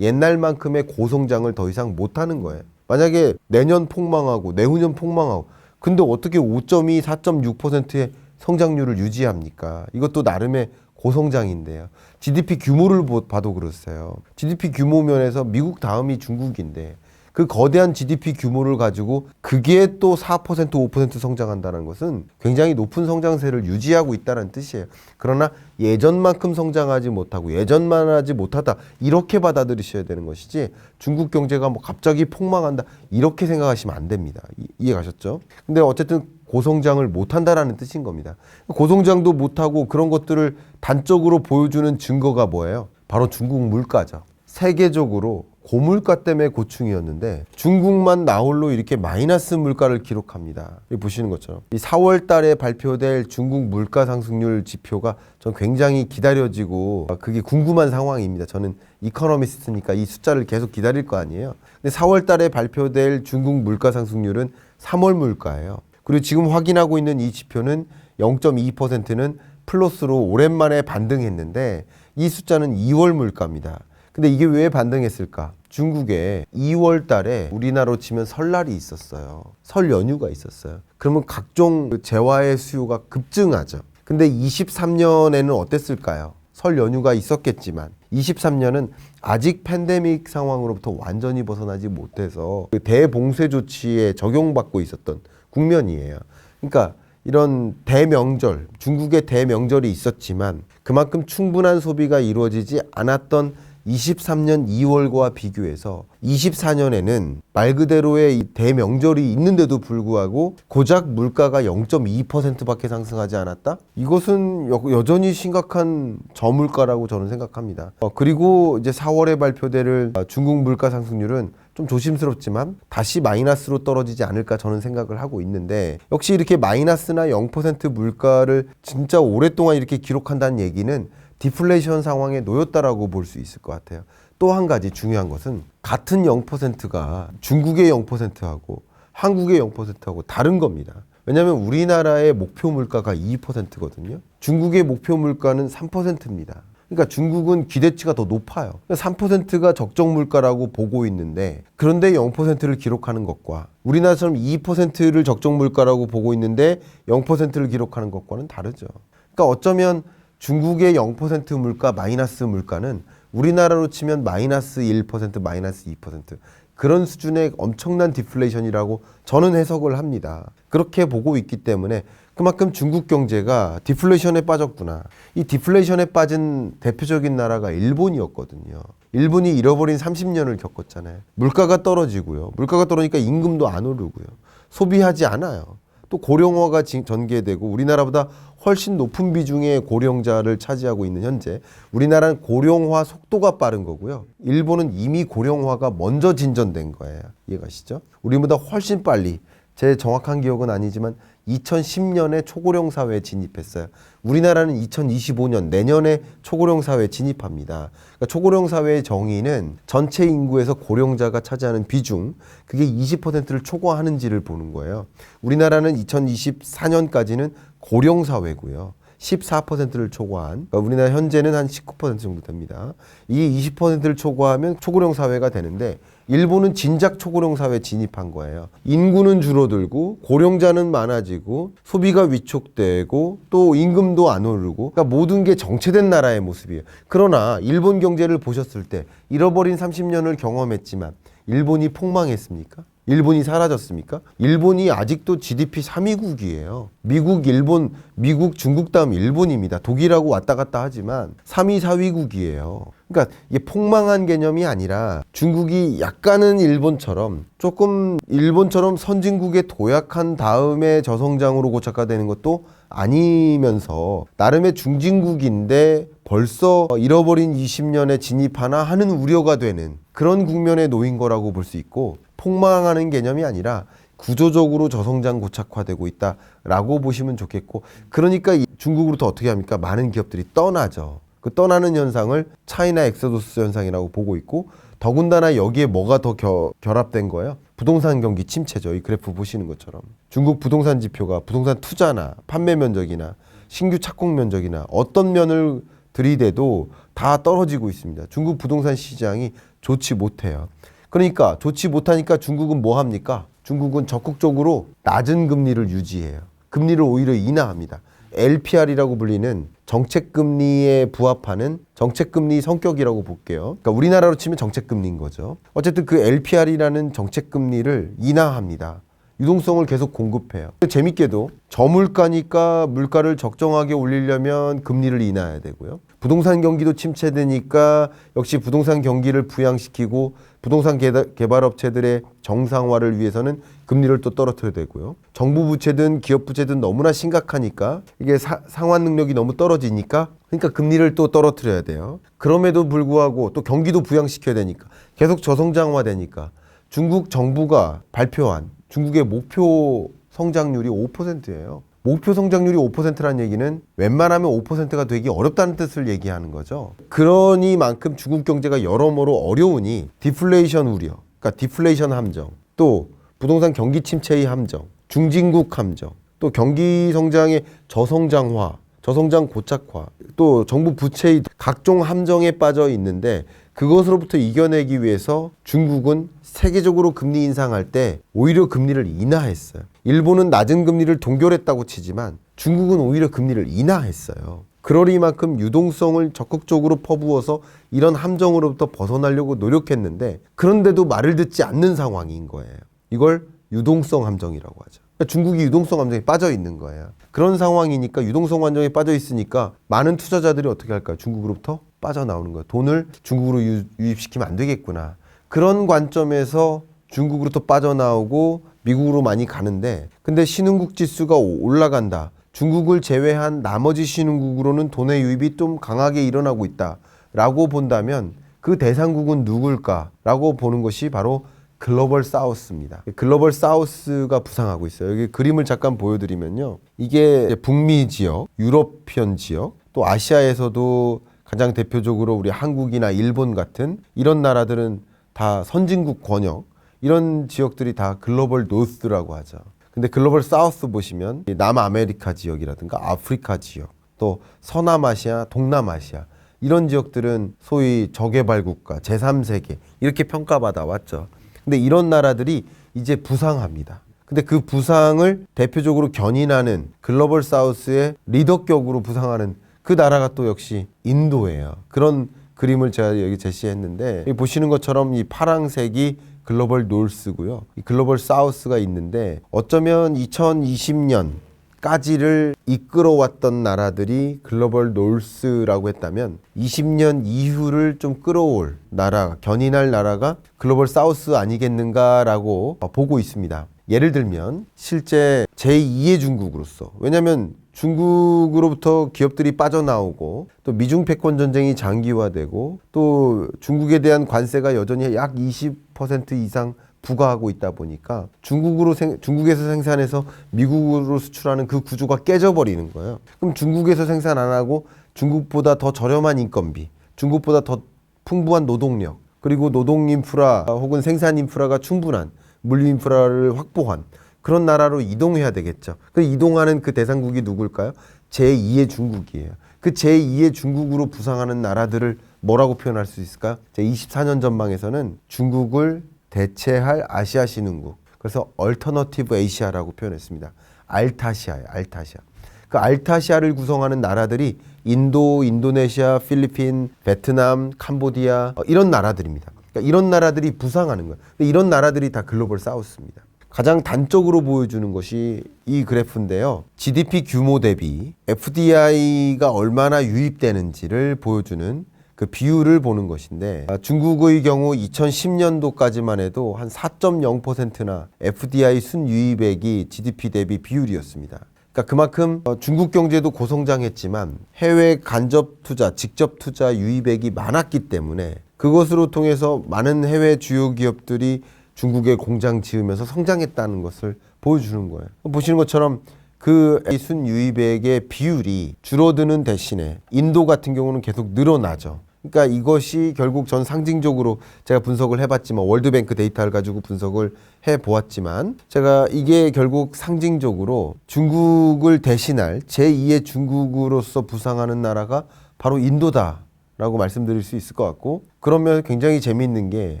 옛날만큼의 고성장을 더 이상 못하는 거예요. 만약에 내년 폭망하고 내후년 폭망하고 근데 어떻게 5.2, 4.6%의 성장률을 유지합니까? 이것도 나름의 고성장인데요. GDP 규모를 봐도 그렇어요. GDP 규모 면에서 미국 다음이 중국인데 그 거대한 GDP 규모를 가지고 그게 또 4%, 5% 성장한다는 것은 굉장히 높은 성장세를 유지하고 있다는 뜻이에요. 그러나 예전만큼 성장하지 못하고 예전만 하지 못하다 이렇게 받아들이셔야 되는 것이지 중국 경제가 뭐 갑자기 폭망한다 이렇게 생각하시면 안 됩니다. 이해 가셨죠? 근데 어쨌든 고성장을 못한다라는 뜻인 겁니다. 고성장도 못하고 그런 것들을 단적으로 보여주는 증거가 뭐예요? 바로 중국 물가죠. 세계적으로 고물가 때문에 고충이었는데 중국만 나홀로 이렇게 마이너스 물가를 기록합니다. 여기 보시는 것처럼 이 4월 달에 발표될 중국 물가 상승률 지표가 전 굉장히 기다려지고 그게 궁금한 상황입니다. 저는 이코노미스트니까 이 숫자를 계속 기다릴 거 아니에요. 근데 4월 달에 발표될 중국 물가 상승률은 3월 물가예요. 그리고 지금 확인하고 있는 이 지표는 0.2%는 플러스로 오랜만에 반등했는데 이 숫자는 2월 물가입니다. 근데 이게 왜 반등했을까? 중국에 2월 달에 우리나라로 치면 설날이 있었어요. 설 연휴가 있었어요. 그러면 각종 재화의 수요가 급증하죠. 근데 23년에는 어땠을까요? 설 연휴가 있었겠지만 23년은 아직 팬데믹 상황으로부터 완전히 벗어나지 못해서 그 대봉쇄 조치에 적용받고 있었던 국면이에요. 그러니까 이런 대명절, 중국의 대명절이 있었지만 그만큼 충분한 소비가 이루어지지 않았던 23년 2월과 비교해서 24년에는 말 그대로의 이 대명절이 있는데도 불구하고 고작 물가가 0.2%밖에 상승하지 않았다? 이것은 여전히 심각한 저물가라고 저는 생각합니다. 그리고 이제 4월에 발표될 중국 물가 상승률은 좀 조심스럽지만 다시 마이너스로 떨어지지 않을까 저는 생각을 하고 있는데 역시 이렇게 마이너스나 0% 물가를 진짜 오랫동안 이렇게 기록한다는 얘기는 디플레이션 상황에 놓였다라고 볼 수 있을 것 같아요. 또 한 가지 중요한 것은 같은 0%가 중국의 0%하고 한국의 0%하고 다른 겁니다. 왜냐하면 우리나라의 목표 물가가 2%거든요. 중국의 목표 물가는 3%입니다. 그러니까 중국은 기대치가 더 높아요. 3%가 적정 물가라고 보고 있는데 그런데 0%를 기록하는 것과 우리나라처럼 2%를 적정 물가라고 보고 있는데 0%를 기록하는 것과는 다르죠. 그러니까 어쩌면 중국의 0% 물가, 마이너스 물가는 우리나라로 치면 마이너스 1%, 마이너스 2% 그런 수준의 엄청난 디플레이션이라고 저는 해석을 합니다. 그렇게 보고 있기 때문에 그만큼 중국 경제가 디플레이션에 빠졌구나. 이 디플레이션에 빠진 대표적인 나라가 일본이었거든요. 일본이 잃어버린 30년을 겪었잖아요. 물가가 떨어지고요. 물가가 떨어지니까 임금도 안 오르고요. 소비하지 않아요. 또 고령화가 전개되고 우리나라보다 훨씬 높은 비중의 고령자를 차지하고 있는 현재 우리나라는 고령화 속도가 빠른 거고요. 일본은 이미 고령화가 먼저 진전된 거예요. 이해가시죠? 우리보다 훨씬 빨리 제 정확한 기억은 아니지만 2010년에 초고령 사회에 진입했어요. 우리나라는 2025년 내년에 초고령 사회에 진입합니다. 그러니까 초고령 사회의 정의는 전체 인구에서 고령자가 차지하는 비중 그게 20%를 초과하는지를 보는 거예요. 우리나라는 2024년까지는 고령 사회고요. 14%를 초과한 그러니까 우리나라 현재는 한 19% 정도 됩니다. 이게 20%를 초과하면 초고령 사회가 되는데 일본은 진작 초고령 사회에 진입한 거예요. 인구는 줄어들고 고령자는 많아지고 소비가 위축되고 또 임금도 안 오르고 그러니까 모든 게 정체된 나라의 모습이에요. 그러나 일본 경제를 보셨을 때 잃어버린 30년을 경험했지만 일본이 폭망했습니까? 일본이 사라졌습니까? 일본이 아직도 GDP 3위국이에요. 미국, 일본, 미국, 중국 다음 일본입니다. 독일하고 왔다 갔다 하지만 3위, 4위국이에요. 그러니까 이게 폭망한 개념이 아니라 중국이 약간은 일본처럼 조금 일본처럼 선진국에 도약한 다음에 저성장으로 고착화되는 것도 아니면서 나름의 중진국인데 벌써 잃어버린 20년에 진입하나 하는 우려가 되는 그런 국면에 놓인 거라고 볼 수 있고 폭망하는 개념이 아니라 구조적으로 저성장 고착화되고 있다라고 보시면 좋겠고 그러니까 중국으로부터 어떻게 합니까? 많은 기업들이 떠나죠. 그 떠나는 현상을 차이나 엑소도스 현상이라고 보고 있고 더군다나 여기에 뭐가 더 결합된 거예요? 부동산 경기 침체죠. 이 그래프 보시는 것처럼 중국 부동산 지표가 부동산 투자나 판매 면적이나 신규 착공 면적이나 어떤 면을 들이대도 다 떨어지고 있습니다. 중국 부동산 시장이 좋지 못해요. 그러니까 좋지 못하니까 중국은 뭐 합니까? 중국은 적극적으로 낮은 금리를 유지해요. 금리를 오히려 인하합니다. LPR이라고 불리는 정책금리에 부합하는 정책금리 성격이라고 볼게요. 그러니까 우리나라로 치면 정책금리인 거죠. 어쨌든 그 LPR이라는 정책금리를 인하합니다. 유동성을 계속 공급해요. 재밌게도 저물가니까 물가를 적정하게 올리려면 금리를 인하해야 되고요. 부동산 경기도 침체되니까 역시 부동산 경기를 부양시키고 부동산 개발업체들의 정상화를 위해서는 금리를 또 떨어뜨려야 되고요. 정부 부채든 기업 부채든 너무나 심각하니까 이게 상환 능력이 너무 떨어지니까 그러니까 금리를 또 떨어뜨려야 돼요. 그럼에도 불구하고 또 경기도 부양시켜야 되니까 계속 저성장화 되니까 중국 정부가 발표한 중국의 목표 성장률이 5%예요. 목표 성장률이 5%라는 얘기는 웬만하면 5%가 되기 어렵다는 뜻을 얘기하는 거죠. 그러니만큼 중국 경제가 여러모로 어려우니 디플레이션 우려, 그러니까 디플레이션 함정, 또 부동산 경기 침체의 함정, 중진국 함정, 또 경기 성장의 저성장화, 저성장 고착화, 또 정부 부채의 각종 함정에 빠져 있는데 그것으로부터 이겨내기 위해서 중국은 세계적으로 금리 인상할 때 오히려 금리를 인하했어요. 일본은 낮은 금리를 동결했다고 치지만 중국은 오히려 금리를 인하했어요. 그러리만큼 유동성을 적극적으로 퍼부어서 이런 함정으로부터 벗어나려고 노력했는데 그런데도 말을 듣지 않는 상황인 거예요. 이걸 유동성 함정이라고 하죠. 그러니까 중국이 유동성 함정에 빠져 있는 거예요. 그런 상황이니까 유동성 함정에 빠져 있으니까 많은 투자자들이 어떻게 할까요? 중국으로부터 빠져나오는 거예요. 돈을 중국으로 유입시키면 안 되겠구나. 그런 관점에서 중국으로부터 빠져나오고 미국으로 많이 가는데 근데 신흥국 지수가 올라간다. 중국을 제외한 나머지 신흥국으로는 돈의 유입이 좀 강하게 일어나고 있다라고 본다면 그 대상국은 누굴까라고 보는 것이 바로 글로벌 사우스입니다. 글로벌 사우스가 부상하고 있어요. 여기 그림을 잠깐 보여드리면요. 이게 북미 지역, 유러피언 지역, 또 아시아에서도 가장 대표적으로 우리 한국이나 일본 같은 이런 나라들은 다 선진국 권역, 이런 지역들이 다 글로벌 노스라고 하죠. 근데 글로벌 사우스 보시면 남아메리카 지역이라든가 아프리카 지역, 또 서남아시아, 동남아시아 이런 지역들은 소위 저개발 국가, 제3세계 이렇게 평가받아 왔죠. 근데 이런 나라들이 이제 부상합니다. 근데 그 부상을 대표적으로 견인하는 글로벌 사우스의 리더격으로 부상하는 그 나라가 또 역시 인도예요. 그런 그림을 제가 여기 제시했는데 여기 보시는 것처럼 이 파란색이 글로벌 노스고요. 이 글로벌 사우스가 있는데 어쩌면 2020년까지를 이끌어왔던 나라들이 글로벌 노스라고 했다면 20년 이후를 좀 끌어올 나라, 견인할 나라가 글로벌 사우스 아니겠는가라고 보고 있습니다. 예를 들면 실제 제2의 중국으로서, 왜냐하면 중국으로부터 기업들이 빠져나오고 또 미중 패권 전쟁이 장기화되고 또 중국에 대한 관세가 여전히 약 20% 이상 부과하고 있다 보니까 중국에서 생산해서 미국으로 수출하는 그 구조가 깨져버리는 거예요. 그럼 중국에서 생산 안 하고 중국보다 더 저렴한 인건비, 중국보다 더 풍부한 노동력, 그리고 노동 인프라 혹은 생산 인프라가 충분한 물류 인프라를 확보한 그런 나라로 이동해야 되겠죠. 그 이동하는 그 대상국이 누굴까요? 제2의 중국이에요. 그 제2의 중국으로 부상하는 나라들을 뭐라고 표현할 수 있을까요? 제24년 전망에서는 중국을 대체할 아시아 신흥국. 그래서 얼터너티브 에이시아라고 표현했습니다. 알타시아예요. 알타시아. 그 알타시아를 구성하는 나라들이 인도, 인도네시아, 필리핀, 베트남, 캄보디아 이런 나라들입니다. 그러니까 이런 나라들이 부상하는 거예요. 이런 나라들이 다 글로벌 사우스입니다. 가장 단적으로 보여주는 것이 이 그래프인데요. GDP 규모 대비 FDI가 얼마나 유입되는지를 보여주는 그 비율을 보는 것인데 중국의 경우 2010년도까지만 해도 한 4.0%나 FDI 순유입액이 GDP 대비 비율이었습니다. 그러니까 그만큼 중국 경제도 고성장했지만 해외 간접 투자, 직접 투자 유입액이 많았기 때문에 그것으로 통해서 많은 해외 주요 기업들이 중국에 공장 지으면서 성장했다는 것을 보여주는 거예요. 보시는 것처럼 그 순유입액의 비율이 줄어드는 대신에 인도 같은 경우는 계속 늘어나죠. 그러니까 이것이 결국 전 상징적으로 제가 분석을 해봤지만 월드뱅크 데이터를 가지고 분석을 해보았지만 제가 이게 결국 상징적으로 중국을 대신할 제2의 중국으로서 부상하는 나라가 바로 인도다라고 라고 말씀드릴 수 있을 것 같고, 그러면 굉장히 재미있는 게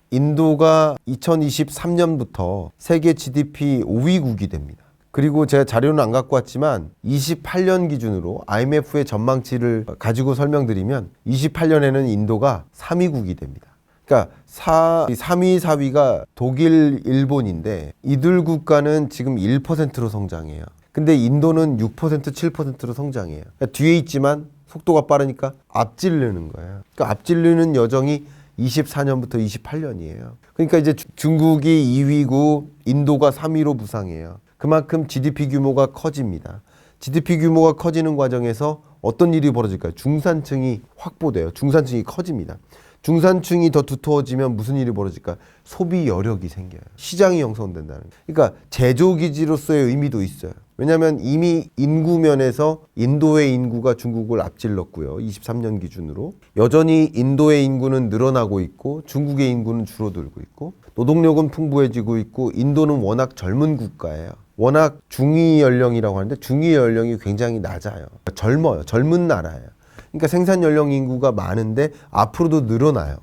인도가 2023년부터 세계 GDP 5위국이 됩니다. 그리고 제가 자료는 안 갖고 왔지만 28년 기준으로 IMF의 전망치를 가지고 설명드리면 28년에는 인도가 3위국이 됩니다. 그러니까 3위, 4위가 독일, 일본인데 이들 국가는 지금 1%로 성장해요. 근데 인도는 6%, 7%로 성장해요. 그러니까 뒤에 있지만 속도가 빠르니까 앞질르는 거예요. 그러니까 앞질르는 여정이 24년부터 28년이에요. 그러니까 이제 중국이 2위고 인도가 3위로 부상해요. 그만큼 GDP 규모가 커집니다. GDP 규모가 커지는 과정에서 어떤 일이 벌어질까요? 중산층이 확보돼요. 중산층이 커집니다. 중산층이 더 두터워지면 무슨 일이 벌어질까? 소비 여력이 생겨요. 시장이 형성된다는 거예요. 그러니까 제조기지로서의 의미도 있어요. 왜냐하면 이미 인구 면에서 인도의 인구가 중국을 앞질렀고요. 23년 기준으로. 여전히 인도의 인구는 늘어나고 있고 중국의 인구는 줄어들고 있고 노동력은 풍부해지고 있고 인도는 워낙 젊은 국가예요. 워낙 중위 연령이라고 하는데 중위 연령이 굉장히 낮아요. 젊어요. 젊은 나라예요. 그러니까 생산 연령 인구가 많은데 앞으로도 늘어나요.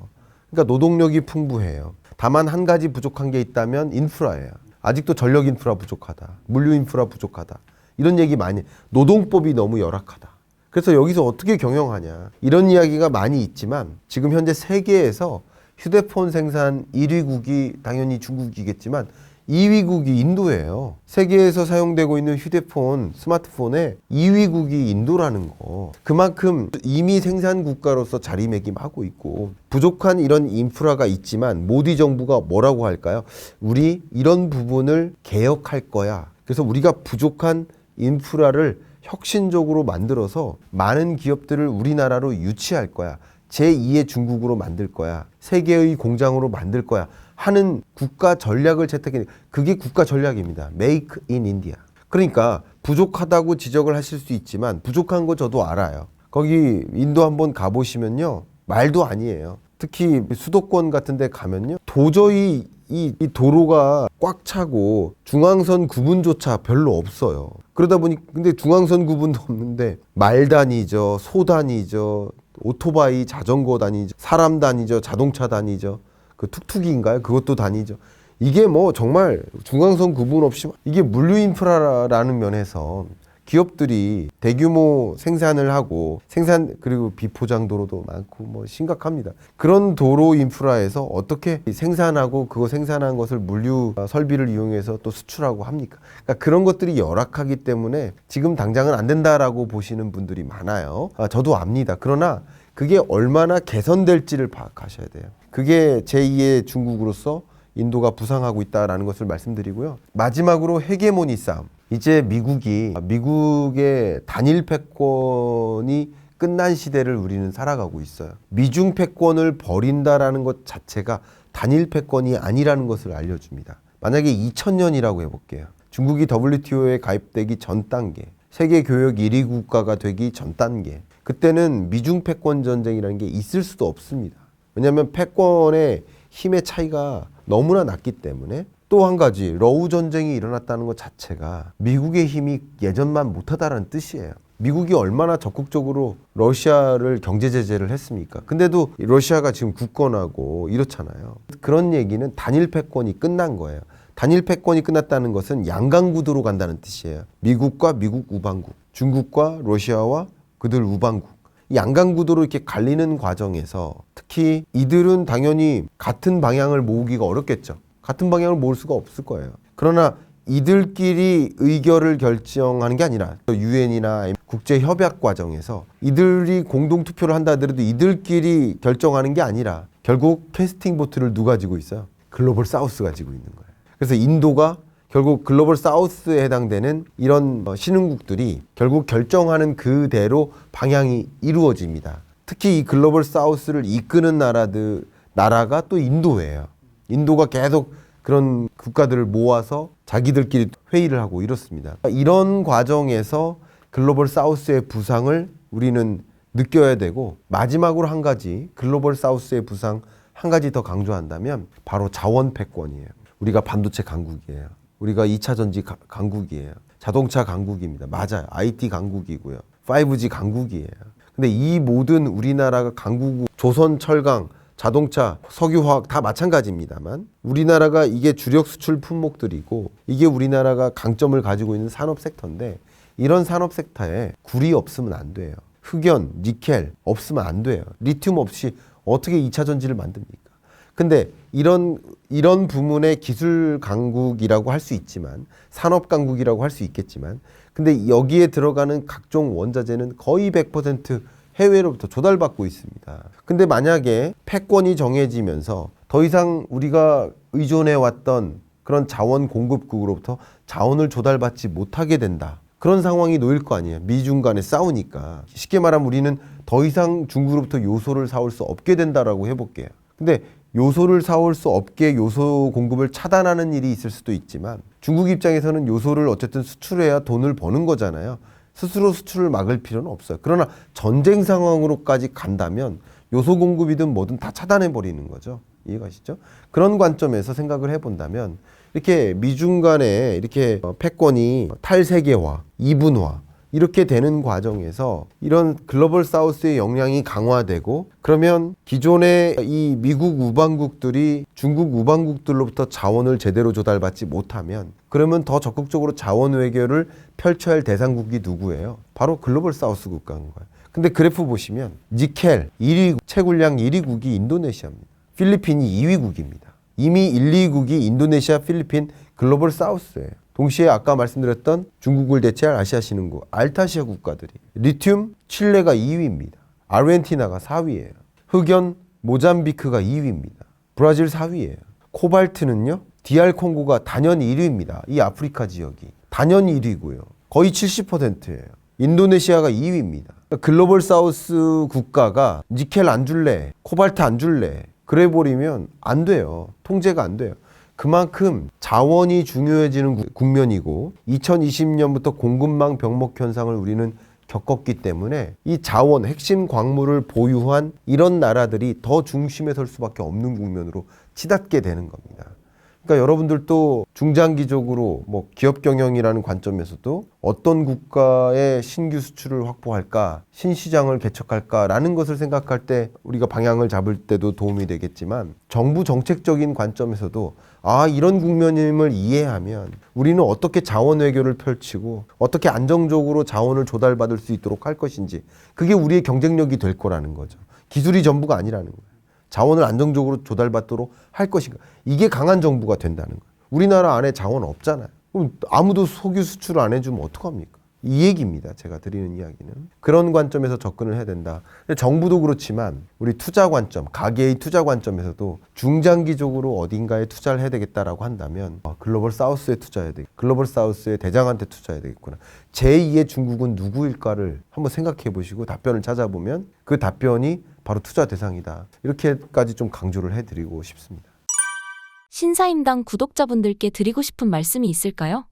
그러니까 노동력이 풍부해요. 다만 한 가지 부족한 게 있다면 인프라예요. 아직도 전력 인프라 부족하다. 물류 인프라 부족하다. 이런 얘기 많이. 노동법이 너무 열악하다. 그래서 여기서 어떻게 경영하냐. 이런 이야기가 많이 있지만 지금 현재 세계에서 휴대폰 생산 1위국이 당연히 중국이겠지만 2위국이 인도예요. 세계에서 사용되고 있는 휴대폰, 스마트폰의 2위국이 인도라는 거. 그만큼 이미 생산 국가로서 자리매김하고 있고 부족한 이런 인프라가 있지만 모디 정부가 뭐라고 할까요? 우리 이런 부분을 개혁할 거야. 그래서 우리가 부족한 인프라를 혁신적으로 만들어서 많은 기업들을 우리나라로 유치할 거야. 제2의 중국으로 만들 거야. 세계의 공장으로 만들 거야. 하는 국가 전략을 채택해. 그게 국가 전략입니다. Make in India. 그러니까 부족하다고 지적을 하실 수 있지만 부족한 거 저도 알아요. 거기 인도 한번 가보시면요. 말도 아니에요. 특히 수도권 같은 데 가면요. 도저히 이 도로가 꽉 차고 중앙선 구분조차 별로 없어요. 그러다 보니 근데 중앙선 구분도 없는데 말 다니죠. 소 다니죠. 오토바이, 자전거 다니죠. 사람 다니죠. 자동차 다니죠. 그 툭툭이인가요? 그것도 다니죠. 이게 뭐 정말 중앙선 구분 없이 이게 물류 인프라라는 면에서 기업들이 대규모 생산을 하고 그리고 비포장 도로도 많고 뭐 심각합니다. 그런 도로 인프라에서 어떻게 생산하고 그거 생산한 것을 물류 설비를 이용해서 또 수출하고 합니까? 그러니까 그런 것들이 열악하기 때문에 지금 당장은 안 된다라고 보시는 분들이 많아요. 저도 압니다. 그러나 그게 얼마나 개선될지를 파악하셔야 돼요. 그게 제2의 중국으로서 인도가 부상하고 있다는 것을 말씀드리고요. 마지막으로 헤게모니 싸움. 이제 미국의 단일 패권이 끝난 시대를 우리는 살아가고 있어요. 미중 패권을 버린다라는 것 자체가 단일 패권이 아니라는 것을 알려줍니다. 만약에 2000년이라고 해볼게요. 중국이 WTO에 가입되기 전 단계, 세계 교역 1위 국가가 되기 전 단계, 그때는 미중 패권 전쟁이라는 게 있을 수도 없습니다. 왜냐하면 패권의 힘의 차이가 너무나 났기 때문에. 또 한 가지 러우 전쟁이 일어났다는 것 자체가 미국의 힘이 예전만 못하다라는 뜻이에요. 미국이 얼마나 적극적으로 러시아를 경제 제재를 했습니까? 근데도 러시아가 지금 굳건하고 이렇잖아요. 그런 얘기는 단일 패권이 끝난 거예요. 단일 패권이 끝났다는 것은 양강구도로 간다는 뜻이에요. 미국과 미국 우방국, 중국과 러시아와 그들 우방국. 양강구도로 이렇게 갈리는 과정에서 특히 이들은 당연히 같은 방향을 모으기가 어렵겠죠. 같은 방향을 모을 수가 없을 거예요. 그러나 이들끼리 의결을 결정하는 게 아니라 유엔이나 국제협약 과정에서 이들이 공동투표를 한다 하더라도 이들끼리 결정하는 게 아니라 결국 캐스팅 보트를 누가 가지고 있어요? 글로벌 사우스가 가지고 있는 거예요. 그래서 인도가 결국 글로벌 사우스에 해당되는 이런 신흥국들이 결국 결정하는 그대로 방향이 이루어집니다. 특히 이 글로벌 사우스를 이끄는 나라가 또 인도예요. 인도가 계속 그런 국가들을 모아서 자기들끼리 회의를 하고 이렇습니다. 이런 과정에서 글로벌 사우스의 부상을 우리는 느껴야 되고, 마지막으로 한 가지 글로벌 사우스의 부상 한 가지 더 강조한다면 바로 자원 패권이에요. 우리가 반도체 강국이에요. 우리가 2차 전지 강국이에요. 자동차 강국입니다. 맞아요. IT 강국이고요. 5G 강국이에요. 근데 이 모든 우리나라가 강국 조선 철강, 자동차, 석유화학 다 마찬가지입니다만 우리나라가 이게 주력 수출 품목들이고 이게 우리나라가 강점을 가지고 있는 산업 섹터인데 이런 산업 섹터에 구리 없으면 안 돼요. 흑연, 니켈 없으면 안 돼요. 리튬 없이 어떻게 2차 전지를 만듭니까? 근데 이런 부문의 기술 강국이라고 할 수 있지만 산업 강국이라고 할 수 있겠지만 근데 여기에 들어가는 각종 원자재는 거의 100% 해외로부터 조달받고 있습니다. 근데 만약에 패권이 정해지면서 더 이상 우리가 의존해왔던 그런 자원 공급국으로부터 자원을 조달받지 못하게 된다. 그런 상황이 놓일 거 아니에요. 미중 간에 싸우니까. 쉽게 말하면 우리는 더 이상 중국으로부터 요소를 사올 수 없게 된다라고 해볼게요. 근데 요소를 사올 수 없게 요소 공급을 차단하는 일이 있을 수도 있지만 중국 입장에서는 요소를 어쨌든 수출해야 돈을 버는 거잖아요. 스스로 수출을 막을 필요는 없어요. 그러나 전쟁 상황으로까지 간다면 요소 공급이든 뭐든 다 차단해 버리는 거죠. 이해가시죠? 그런 관점에서 생각을 해본다면 이렇게 미중 간에 이렇게 패권이 탈세계화, 이분화 이렇게 되는 과정에서 이런 글로벌 사우스의 영향이 강화되고 그러면 기존의 이 미국 우방국들이 중국 우방국들로부터 자원을 제대로 조달받지 못하면 그러면 더 적극적으로 자원 외교를 펼쳐야 할 대상국이 누구예요? 바로 글로벌 사우스 국가인 거예요. 근데 그래프 보시면 니켈 1위 채굴량 1위국이 인도네시아입니다. 필리핀이 2위국입니다. 이미 1, 2국이 인도네시아, 필리핀, 글로벌 사우스예요. 동시에 아까 말씀드렸던 중국을 대체할 아시아 신흥국, 알타시아 국가들이 리튬, 칠레가 2위입니다. 아르헨티나가 4위예요. 흑연, 모잠비크가 2위입니다. 브라질 4위예요. 코발트는요, DR 콩고가 단연 1위입니다. 이 아프리카 지역이 단연 1위고요. 거의 70%예요. 인도네시아가 2위입니다. 글로벌 사우스 국가가 니켈 안 줄래, 코발트 안 줄래 그래 버리면 안 돼요. 통제가 안 돼요. 그만큼 자원이 중요해지는 국면이고 2020년부터 공급망 병목 현상을 우리는 겪었기 때문에 이 자원, 핵심 광물을 보유한 이런 나라들이 더 중심에 설 수밖에 없는 국면으로 치닫게 되는 겁니다. 그러니까 여러분들도 중장기적으로 뭐 기업 경영이라는 관점에서도 어떤 국가의 신규 수출을 확보할까, 신시장을 개척할까라는 것을 생각할 때 우리가 방향을 잡을 때도 도움이 되겠지만 정부 정책적인 관점에서도 이런 국면임을 이해하면 우리는 어떻게 자원 외교를 펼치고 어떻게 안정적으로 자원을 조달받을 수 있도록 할 것인지 그게 우리의 경쟁력이 될 거라는 거죠. 기술이 전부가 아니라는 거예요. 자원을 안정적으로 조달받도록 할 것인가. 이게 강한 정부가 된다는 거예요. 우리나라 안에 자원 없잖아요. 그럼 아무도 석유 수출을 안 해주면 어떡합니까? 이 얘기입니다. 제가 드리는 이야기는. 그런 관점에서 접근을 해야 된다. 정부도 그렇지만 우리 투자 관점, 가계의 투자 관점에서도 중장기적으로 어딘가에 투자를 해야 되겠다라고 한다면 글로벌 사우스에 투자해야 되겠구나. 글로벌 사우스의 대장한테 투자해야 되겠구나. 제2의 중국은 누구일까를 한번 생각해 보시고 답변을 찾아보면 그 답변이 바로 투자 대상이다. 이렇게까지 좀 강조를 해드리고 싶습니다. 신사임당 구독자분들께 드리고 싶은 말씀이 있을까요?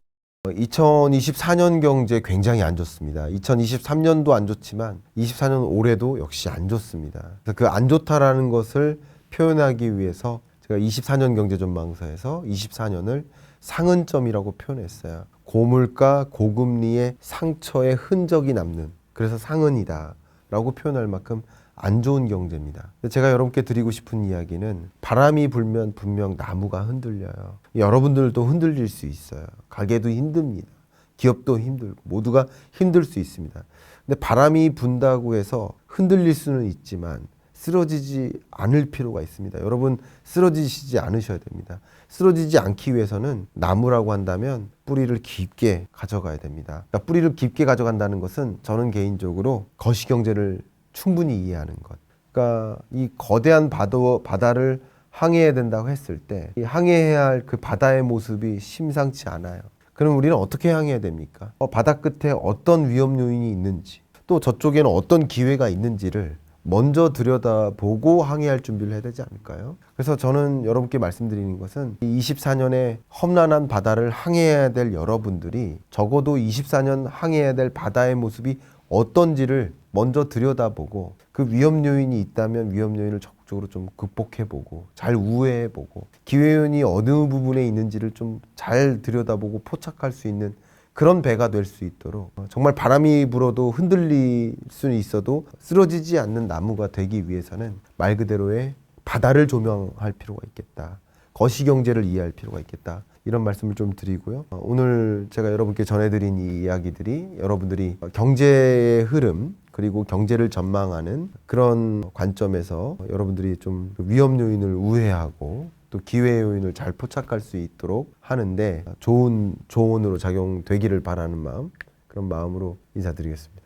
2024년 경제 굉장히 안 좋습니다. 2023년도 안 좋지만 24년 올해도 역시 안 좋습니다. 그래서 그 안 좋다라는 것을 표현하기 위해서 제가 24년 경제 전망서에서 24년을 상흔점이라고 표현했어요. 고물가, 고금리의 상처의 흔적이 남는 그래서 상흔이다 라고 표현할 만큼 안 좋은 경제입니다. 제가 여러분께 드리고 싶은 이야기는 바람이 불면 분명 나무가 흔들려요. 여러분들도 흔들릴 수 있어요. 가게도 힘듭니다. 기업도 힘들고 모두가 힘들 수 있습니다. 근데 바람이 분다고 해서 흔들릴 수는 있지만 쓰러지지 않을 필요가 있습니다. 여러분 쓰러지시지 않으셔야 됩니다. 쓰러지지 않기 위해서는 나무라고 한다면 뿌리를 깊게 가져가야 됩니다. 그러니까 뿌리를 깊게 가져간다는 것은 저는 개인적으로 거시경제를 충분히 이해하는 것. 그러니까 이 거대한 바다를 항해해야 된다고 했을 때 이 항해해야 할 그 바다의 모습이 심상치 않아요. 그럼 우리는 어떻게 항해해야 됩니까? 바다 끝에 어떤 위험 요인이 있는지 또 저쪽에는 어떤 기회가 있는지를 먼저 들여다보고 항해할 준비를 해야 되지 않을까요? 그래서 저는 여러분께 말씀드리는 것은 24년에 험난한 바다를 항해해야 될 여러분들이 적어도 24년 항해해야 될 바다의 모습이 어떤지를 먼저 들여다보고 그 위험 요인이 있다면 위험 요인을 적극적으로 좀 극복해보고 잘 우회해보고 기회 요인이 어느 부분에 있는지를 좀 잘 들여다보고 포착할 수 있는 그런 배가 될 수 있도록 정말 바람이 불어도 흔들릴 수는 있어도 쓰러지지 않는 나무가 되기 위해서는 말 그대로의 바다를 조명할 필요가 있겠다. 거시경제를 이해할 필요가 있겠다. 이런 말씀을 좀 드리고요. 오늘 제가 여러분께 전해드린 이 이야기들이 여러분들이 경제의 흐름 그리고 경제를 전망하는 그런 관점에서 여러분들이 좀 위험 요인을 우회하고 또 기회 요인을 잘 포착할 수 있도록 하는데 좋은 조언으로 작용되기를 바라는 마음, 그런 마음으로 인사드리겠습니다.